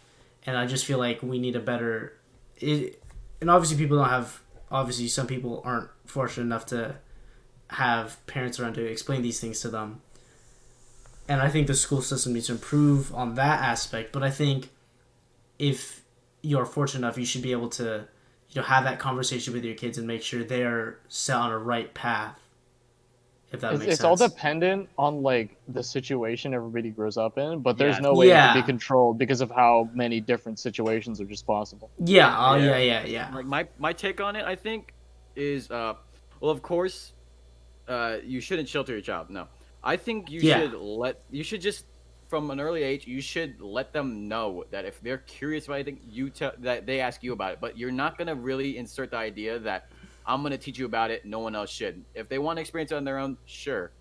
and I just feel like we need a better. And obviously people don't have. Obviously, some people aren't fortunate enough to have parents around to explain these things to them. And I think the school system needs to improve on that aspect. But I think if you're fortunate enough, you should be able to, have that conversation with your kids and make sure they're set on a right path. If that makes sense. It's all dependent on like the situation everybody grows up in, but there's Yeah. no way it Yeah. can be controlled because of how many different situations are just possible. Yeah. Oh, Yeah. yeah. Like my take on it, I think, is well, of course, you shouldn't shelter your child. No, I think you should just from an early age you should let them know that if they're curious about anything, that they ask you about it. But you're not gonna really insert the idea that I'm gonna teach you about it. No one else should. If they want to experience it on their own, sure,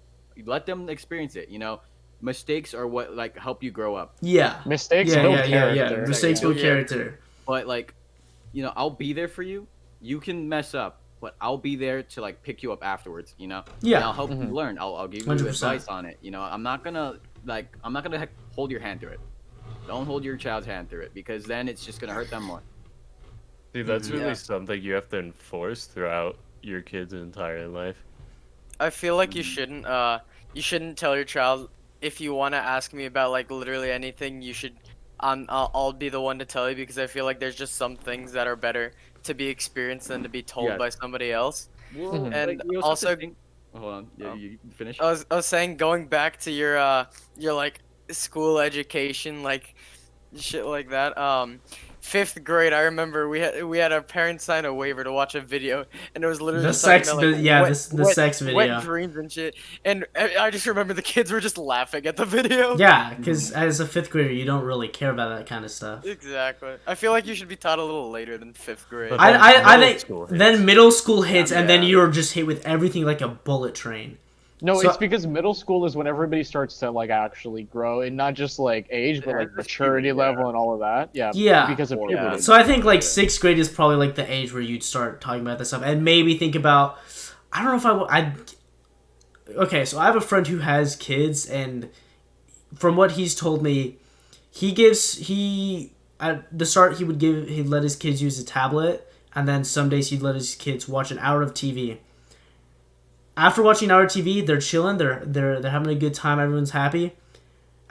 let them experience it. Mistakes are what like help you grow up. Yeah. Mistakes Yeah. build Yeah. character. Mistakes build Yeah. character. But like, I'll be there for you. You can mess up, but I'll be there to like pick you up afterwards. Yeah. And I'll help you learn. I'll give you 100%. advice on it. I'm not gonna hold your hand through it. Don't hold your child's hand through it, because then it's just gonna hurt them more. Dude, that's really Yeah. something you have to enforce throughout your kid's entire life. I feel like you shouldn't you shouldn't tell your child if you want to ask me about like literally anything. You should, I'll be the one to tell you because I feel like there's just some things that are better to be experienced than to be told Yeah. by somebody else. Well, And you also- have to think- hold on. Yeah, Oh. you finish. I was saying going back to your like school education like shit like that. 5th grade, I remember we had our parents sign a waiver to watch a video, and it was literally The just talking sex, about, like, yeah, wet, the sex video. wet dreams and shit. And I just remember the kids were just laughing at the video. Yeah, because as a 5th grader, you don't really care about that kind of stuff. Exactly. I feel like you should be taught a little later than 5th grade. But I middle think school hits. then middle school hits, and then Yeah. you're just hit with everything like a bullet train. No, So- it's because middle school is when everybody starts to like actually grow, and not just like age, but like maturity level and all of that. Yeah. Yeah. Because of Yeah. puberty. So I think like 6th grade is probably like the age where you'd start talking about this stuff, and maybe think about. I don't know if okay, so I have a friend who has kids, and from what he's told me, he at the start he'd let his kids use a tablet, and then some days he'd let his kids watch an hour of TV. After watching an hour of TV, they're chilling, they're having a good time, everyone's happy.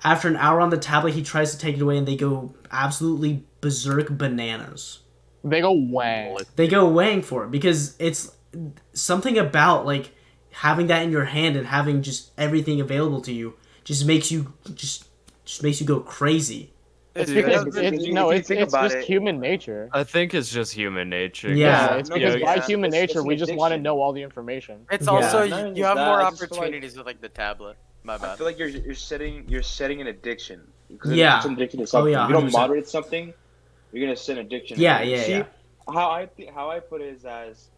After an hour on the tablet, he tries to take it away, and they go absolutely berserk bananas. They go wang. They go weighing for it because it's something about like having that in your hand and having just everything available to you just makes you just makes you go crazy. It's Dude, because if it's you no, think it's about just it- human nature. I think it's just human nature. Yeah. It's No, because you by know, human it's nature, an we just want to addiction. know all the information. It's Yeah. also Not only you have that, more I just feel like- opportunities with like the tablet. My I bad. feel like you're setting an addiction. Because Yeah. It's an addiction to something. yeah, If you don't 100%. moderate something, you're gonna set an addiction. Yeah, in it. yeah, See, yeah. how I put it is as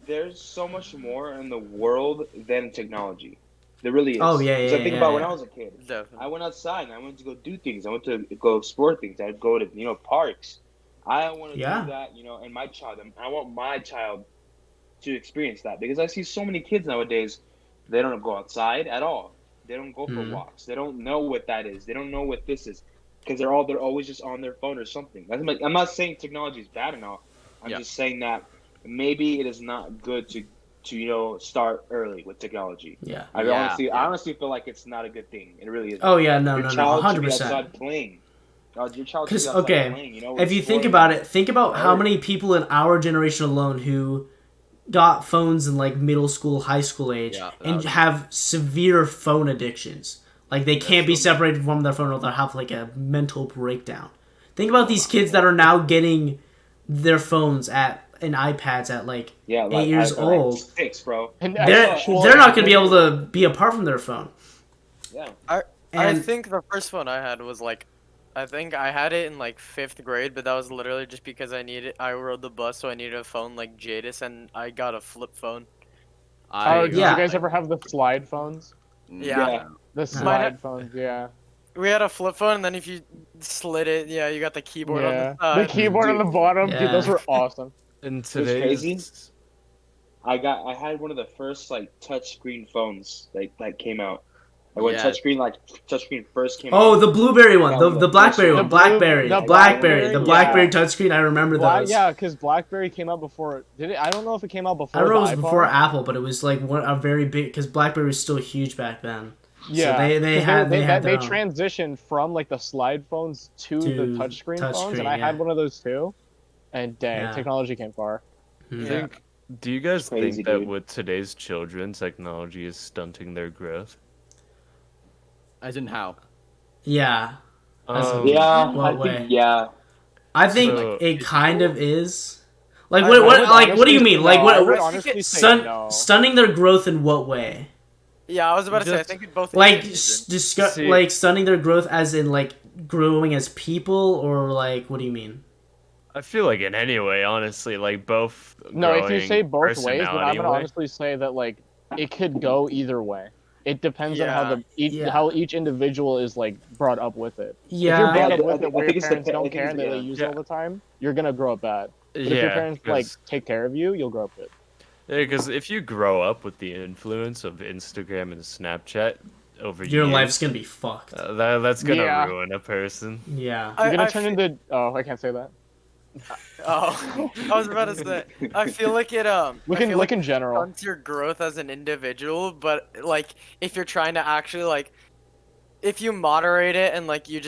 there's so much more in the world than technology. There really is. Oh, yeah, yeah, So think yeah, about yeah. when I was a kid. Definitely. I went outside and I went to go do things. I went to go explore things. I'd go to parks. I want to Yeah. do that, and my child. I want my child to experience that because I see so many kids nowadays. They don't go outside at all. They don't go for Mhm. walks. They don't know what that is. They don't know what this is because they're always just on their phone or something. I'm not saying technology is bad and all. I'm Yeah. just saying that maybe it is not good to start early with technology. Yeah. I Yeah. honestly feel like it's not a good thing. It really is. Oh yeah, no, Your no, no, child should be 100%. outside playing. Your child should be 'Cause, outside okay, playing. If you think exploring. about it, think about how Right. many people in our generation alone who got phones in like middle school, high school age, Yeah, that and was- have severe phone addictions. Like they can't be separated from their phone, or they'll have like a mental breakdown. Think about these kids that are now getting their phones and iPads at like Yeah, 8 years I- like old. 6, bro. And They're actual- they're not gonna be able to be apart from their phone. Yeah. I And think the first phone I had was like, I think I had it in like 5th grade, but that was literally just because I rode the bus, so I needed a phone like Jadis, and I got a flip phone. Did yeah. you guys ever have the slide phones? Yeah. The Mine slide had- phones, yeah. We had a flip phone, and then if you slid it, yeah, you got the keyboard on Yeah. the side. The keyboard on the bottom, Yeah. dude, those were awesome. in crazy? today's I had one of the first like touchscreen phones that came out. Like when Yeah. touchscreen first came oh, out. the BlueBerry one, Yeah, the BlackBerry the one, blue- BlackBerry, the the BlackBerry, the BlackBerry, BlackBerry touchscreen. I remember those. Yeah, because BlackBerry came out before. Did it? I don't know if it came out before. I don't know if the it was before iPhone. Apple, but it was like a very big because BlackBerry was still huge back then. Yeah, So they 'cause had they their own. transitioned from like the slide phones to the touchscreen phones, touchscreen, and I yeah. had one of those too. And dang, Yeah. technology came far. Hmm. Yeah. Do you guys Crazy, think that dude. with today's children, technology is stunting their growth? As in how? Yeah, Yeah, What I way? think yeah. I think So- it kind of is. Like I what? would What do you honestly- mean? Like no, what? I would what honestly say no. stunning their growth in what way? Yeah, I was about to say, I Just- think it both. Like is. See- like stunning their growth as in like growing as people, or like what do you mean? I feel like in any way, honestly, like both. No, if you growing say both ways, then I'm personality gonna way. honestly say that like it could go either way. It depends on how Yeah. how each individual is like brought up with it. If you're Yeah, brought I up with think- it where I your think it's parents the- I don't think care it's- and that they yeah. use it all the time, you're gonna grow up bad. But if your Yeah, parents like 'cause- take care of you, you'll grow up good. because if you grow up with the influence of Instagram and Snapchat over your years, life's gonna be fucked. that's gonna Yeah. ruin a person. Yeah. You're gonna I turn feel- into I can't say that. Oh, I was about to say. I feel like it. Look in general. Stunts your growth as an individual, but like if you're trying to actually like, if you moderate it and like you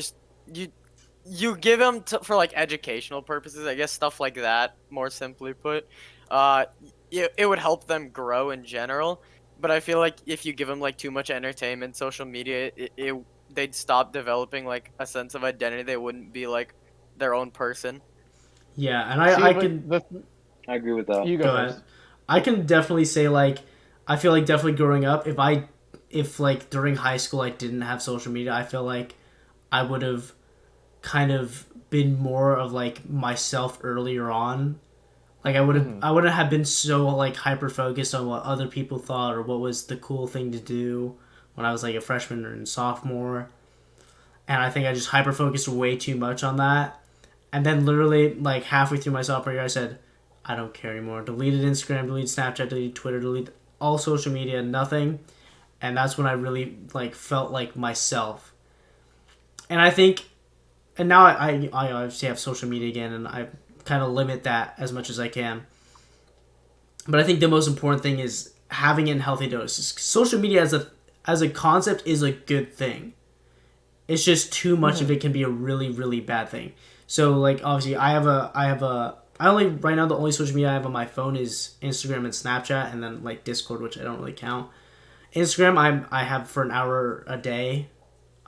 give them for like educational purposes, I guess stuff like that. More simply put, it would help them grow in general. But I feel like if you give them like too much entertainment, social media, they'd stop developing like a sense of identity. They wouldn't be like their own person. Yeah, and See, I but can I agree with that. You go go ahead. first. I can definitely say like I feel like definitely growing up, if like during high school I didn't have social media, I feel like I would have kind of been more of like myself earlier on. Like I wouldn't have been so like hyper focused on what other people thought or what was the cool thing to do when I was like a freshman or sophomore. And I think I just hyper focused way too much on that. And then literally like halfway through my sophomore year I said, I don't care anymore. Deleted Instagram, deleted Snapchat, deleted Twitter, deleted all social media, nothing. And that's when I really like felt like myself. And I think and now I obviously have social media again and I kind of limit that as much as I can. But I think the most important thing is having it in healthy doses. Social media as a concept is a good thing. It's just too much of it can be a really, really bad thing. So like obviously I only right now the only social media I have on my phone is Instagram and Snapchat and then like Discord, which I don't really count. Instagram I have for an hour a day.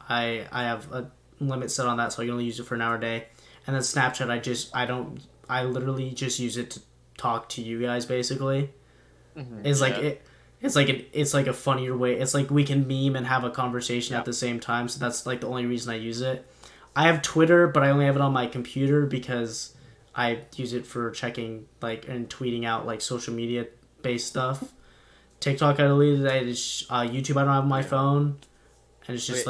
I have a limit set on that, so I can only use it for an hour a day. And then Snapchat, I literally just use it to talk to you guys, basically. It's like, it's like a funnier way. It's like we can meme and have a conversation at the same time, so that's like the only reason I use it. I have Twitter, but I only have it on my computer because I use it for checking, like, and tweeting out, like, social media-based stuff. TikTok, I deleted. YouTube, I don't have on my phone. And it's just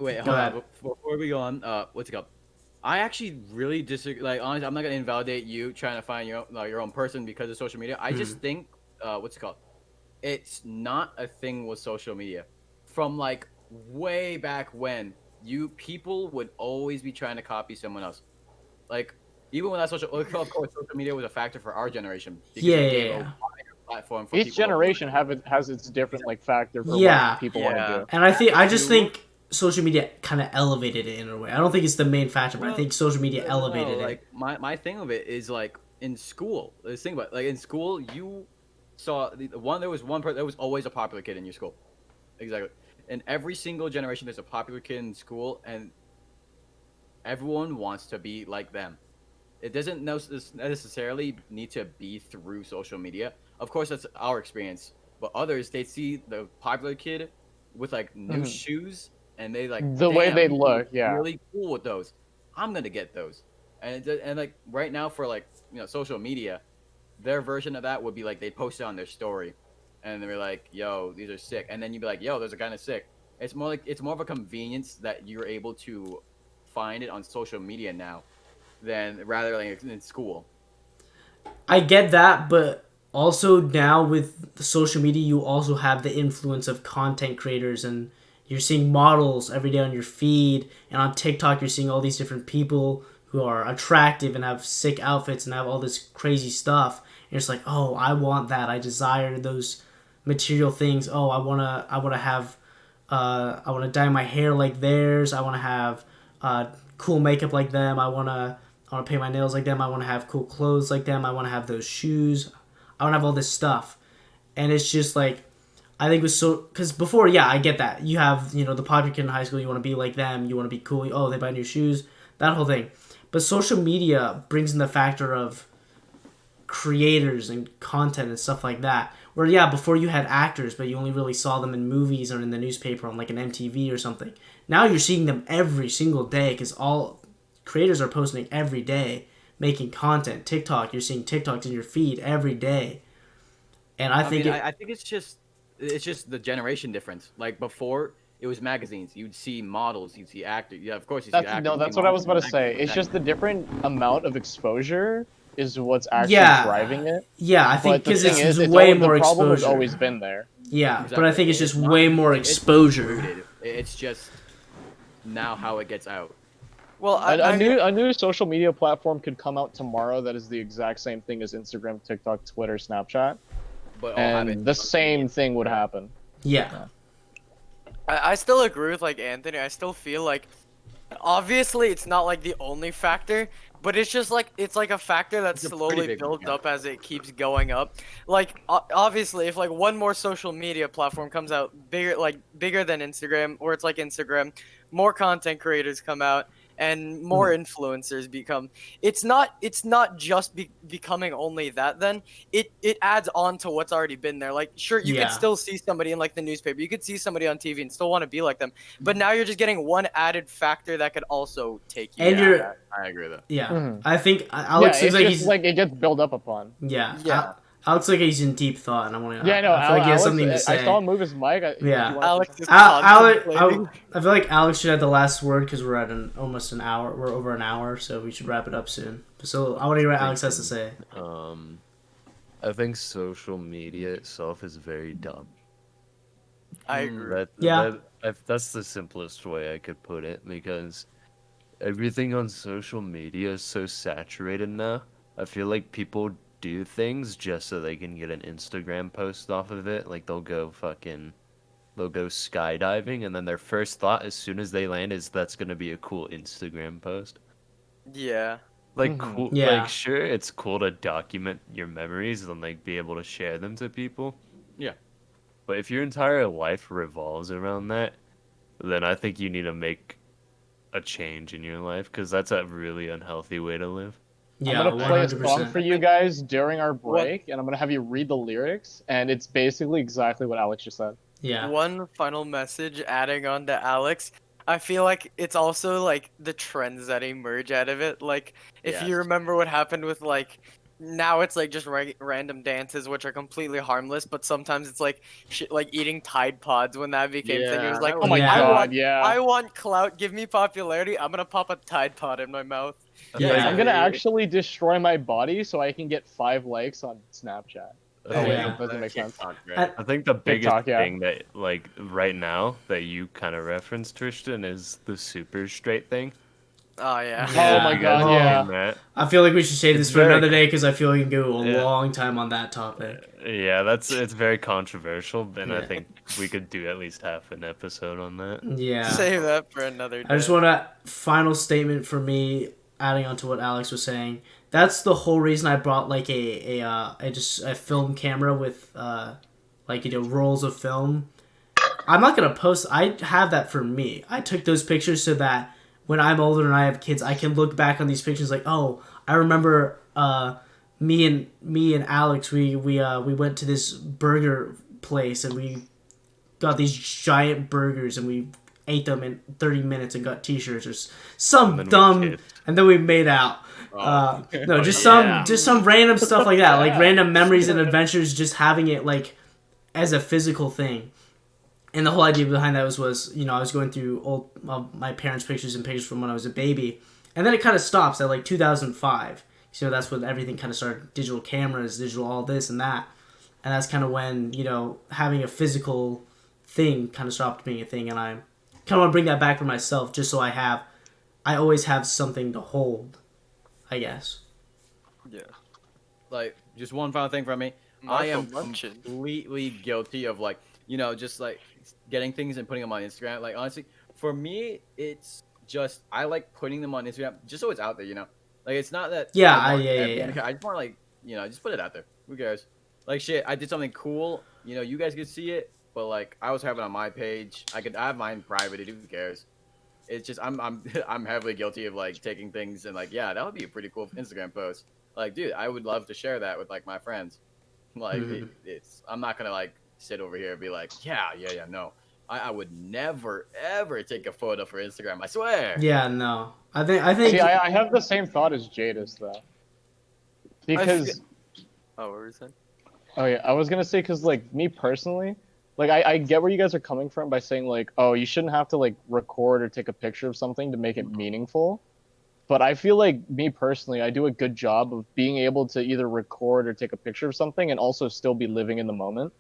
Wait, hold on. Before we go on, what's it called? I actually really disagree. Like, honestly, I'm not gonna invalidate you trying to find your own person because of social media. I just think, what's it called? It's not a thing with social media. From like way back when, people would always be trying to copy someone else. Like, even when that of course, social media was a factor for our generation. Because it gave a wider platform for Each people generation has its different like factor for what people want to do. And I just think social media kind of elevated it in a way. I don't think it's the main factor, but I think social media elevated it. Like my thing of it is like in school. Let's think about it. Like in school, you saw there was one person. There was always a popular kid in your school. Exactly. In every single generation, there's a popular kid in school, and everyone wants to be like them. It doesn't necessarily need to be through social media. Of course, that's our experience. But others, they see the popular kid with like new shoes, and they like the way they look. Yeah, really cool with those. I'm gonna get those, and like right now for like social media, their version of that would be like they post it on their story, and they're like, "Yo, these are sick," and then you'd be like, "Yo, those are kind of sick." It's more of a convenience that you're able to find it on social media now, than rather like in school. I get that, but also now with the social media, you also have the influence of content creators, and you're seeing models every day on your feed, and on TikTok, you're seeing all these different people who are attractive and have sick outfits and have all this crazy stuff. And it's like, oh, I want that. I desire those material things. Oh, I wanna have, I wanna dye my hair like theirs. I wanna have cool makeup like them. I wanna paint my nails like them. I wanna have cool clothes like them. I wanna have those shoes. I wanna have all this stuff. And it's just like, I think it was so, because before, yeah, I get that. You have, the popular kid in high school, you want to be like them, you want to be cool, oh, they buy new shoes, that whole thing. But social media brings in the factor of creators and content and stuff like that. Where, yeah, before you had actors, but you only really saw them in movies or in the newspaper on like an MTV or something. Now you're seeing them every single day because all creators are posting every day, making content. TikTok, you're seeing TikToks in your feed every day. And I think it's just the generation difference. Like before, it was magazines. You'd see models. You'd see actors. Yeah, of course you see actors. No, that's what I was about to say. It's just the different amount of exposure is what's actually driving it. Yeah, I think because it's way more exposure. The problem has always been there. Yeah, exactly. But I think it's just way more exposure. It's just now how it gets out. Well, A new social media platform could come out tomorrow that is the exact same thing as Instagram, TikTok, Twitter, Snapchat, But all have and it- the same thing would happen. Yeah. I still agree with like Anthony. I still feel like obviously it's not like the only factor, but it's just like it's like a factor that It's a pretty slowly big builds one. up as it keeps going up. Like obviously if like one more social media platform comes out bigger than Instagram, or it's like Instagram, more content creators come out and more influencers become, it's not just becoming only that. Then it adds on to what's already been there. Like sure, you Yeah. could still see somebody in like the newspaper, you could see somebody on TV and still want to be like them, but now you're just getting one added factor that could also take you And down. you're I agree with that. yeah. Mhm. I think Alex yeah, seems it's like just he's like it gets built up upon. yeah. Yeah. Alex looks like he's in deep thought, and I want to. Yeah, no, I feel like he has Alex, something to say. I saw him move his mic. Yeah. Alex is Alex, contemplating. I feel like Alex should have the last word because we're at almost an hour. We're over an hour, so we should wrap it up soon. So I want to hear what Alex has to say. I think social media itself is very dumb. I agree. That's the simplest way I could put it, because everything on social media is so saturated now. I feel like people do things just so they can get an Instagram post off of it. Like they'll go skydiving, and then their first thought as soon as they land is that's gonna be a cool Instagram post. Yeah. Like Mhm. cool, Yeah. like sure, it's cool to document your memories and like be able to share them to people. Yeah. But if your entire life revolves around that, then I think you need to make a change in your life, because that's a really unhealthy way to live. Yeah, I'm gonna play a 100%. song for you guys during our break, and I'm gonna have you read the lyrics, and it's basically exactly what Alex just said. Yeah. One final message adding on to Alex. I feel like it's also like the trends that emerge out of it. Like if you Yes. remember what happened with like now it's like just random dances which are completely harmless, but sometimes it's like shit like eating Tide Pods when that became thing. It Yeah, was like, that Oh my Yeah. god, yeah. I want clout, give me popularity. I'm gonna pop a Tide Pod in my mouth. Yeah. I'm gonna actually destroy my body so I can get 5 likes on Snapchat. I Oh think- wait, yeah. that doesn't make sense. TikTok, I- right? I think the biggest TikTok, yeah. thing that, like, right now that you kind of referenced, Tristan, is the super straight thing. Oh yeah. Yeah. Oh my You god, guys yeah. seen that? I feel like we should save this It's for very another day because I feel we can go a Yeah. long time on that topic. Yeah, it's very controversial, and I Yeah. think we could do at least half an episode on that. Yeah. Save that for another day. I just want a final statement for me, adding on to what Alex was saying. That's the whole reason I brought like a film camera with like rolls of film. I'm not gonna post. I have that for me. I took those pictures so that when I'm older and I have kids, I can look back on these pictures like, oh, I remember me and Alex. We went to this burger place and we got these giant burgers and we ate them in 30 minutes and got T-shirts or some And then we dumb, kissed. and then we made out. No, just some random stuff like that, like random memories and adventures. Just having it like as a physical thing. And the whole idea behind that was I was going through old my parents' pictures and pictures from when I was a baby, and then it kind of stops at like 2005. So that's when everything kind of started. Digital cameras, digital all this and that, and that's kind of when having a physical thing kind of stopped being a thing. And I kind of want to bring that back for myself, just so I always have something to hold, I guess. Yeah. Like, just one final thing from me. I am Marco Munchin. completely guilty of just like getting things and putting them on Instagram. Like, honestly, for me, it's just I like putting them on Instagram just so it's out there. Like, it's not that. Yeah, I want yeah. everyone to- I just want to just put it out there. Who cares? Like, shit, I did something cool. You guys could see it, but like I was having it on my page. I have mine private. Who cares? It's just I'm heavily guilty of like taking things and like, yeah, that would be a pretty cool Instagram post. Like, dude, I would love to share that with like my friends. Like, it's I'm not gonna like sit over here and be like, yeah, no. I would never ever take a photo for Instagram. I swear. Yeah, no. I think. See, I have the same thought as Jadis though. Because Oh, what were you saying? oh yeah, I was gonna say because like me personally, like I get where you guys are coming from by saying like, oh, you shouldn't have to like record or take a picture of something to make it meaningful. But I feel like me personally, I do a good job of being able to either record or take a picture of something and also still be living in the moment.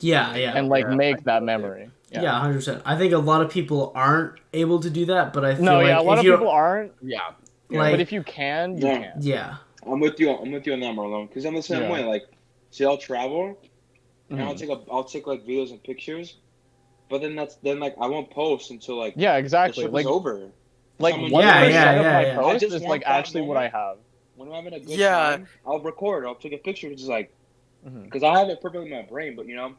Yeah, yeah. and like Yeah, make I that feel memory. Yeah, 100%. I think a lot of people aren't able to do that, but I feel No, like yeah, a lot if of you're people aren't. Yeah. like, But if you can, you Yeah. can. yeah, I'm with you. I'm with you on that, Marlon. Because I'm the same Yeah. way. Like, see, I'll travel and Mhm. I'll take like videos and pictures, but then like I won't post until like Yeah, the exactly. trip Like is over. like Someone 1% Yeah, just- yeah, of yeah, my yeah. I post just is want like that actually what I moment. have. When I'm having a good Yeah. time, I'll record. I'll take a picture, which is like Mhm. because I have it perfectly in my brain. But you know,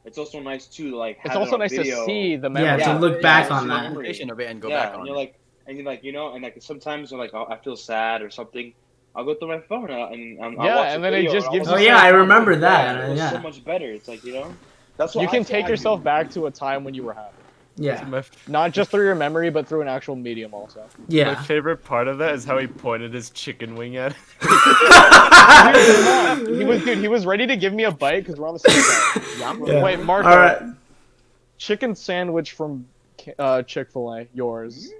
it's also nice too to like have It's it also on nice video. to see the Yeah, memory. to look back yeah, on see that. the memory. Repetition of it and go yeah, back on and you're it. like, and you're like, you know, and like sometimes you're like, I feel sad or something. I'll go through my phone and I'll Yeah, watch and a then it video just and gives I'll- you Oh yeah, I remember Yeah, that. it feels Yeah, so much better. It's like, you know, that's what You I can feel take I yourself do. back to a time when you were happy. yeah, My, Not just through your memory, but through an actual medium also. my yeah. favorite part of that is how he pointed his chicken wing at. He was ready to give me a bite because we're on the same side. Yeah. Wait, Marco, All right. chicken sandwich from Chick-fil-A, yours.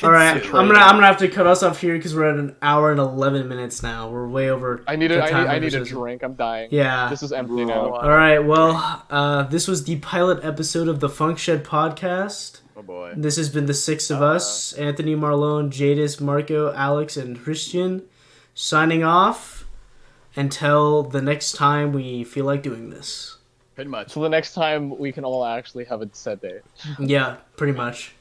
All right, I'm gonna have to cut us off here because we're at an hour and 11 minutes now. We're way over. I need the time I need a limitations. drink. I'm dying. Yeah. This is empty now. All right. Well, this was the pilot episode of the Funk Shed podcast. Oh boy. This has been the six of us: Anthony, Marlon, Jadis, Marco, Alex, and Christian. Signing off until the next time we feel like doing this. Pretty much. So the next time we can all actually have a set day. Yeah, pretty much.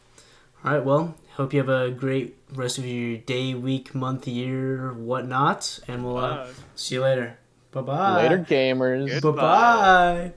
All right. Well, hope you have a great rest of your day, week, month, year, whatnot, and we'll see you later. Bye bye. Later, gamers. Bye bye.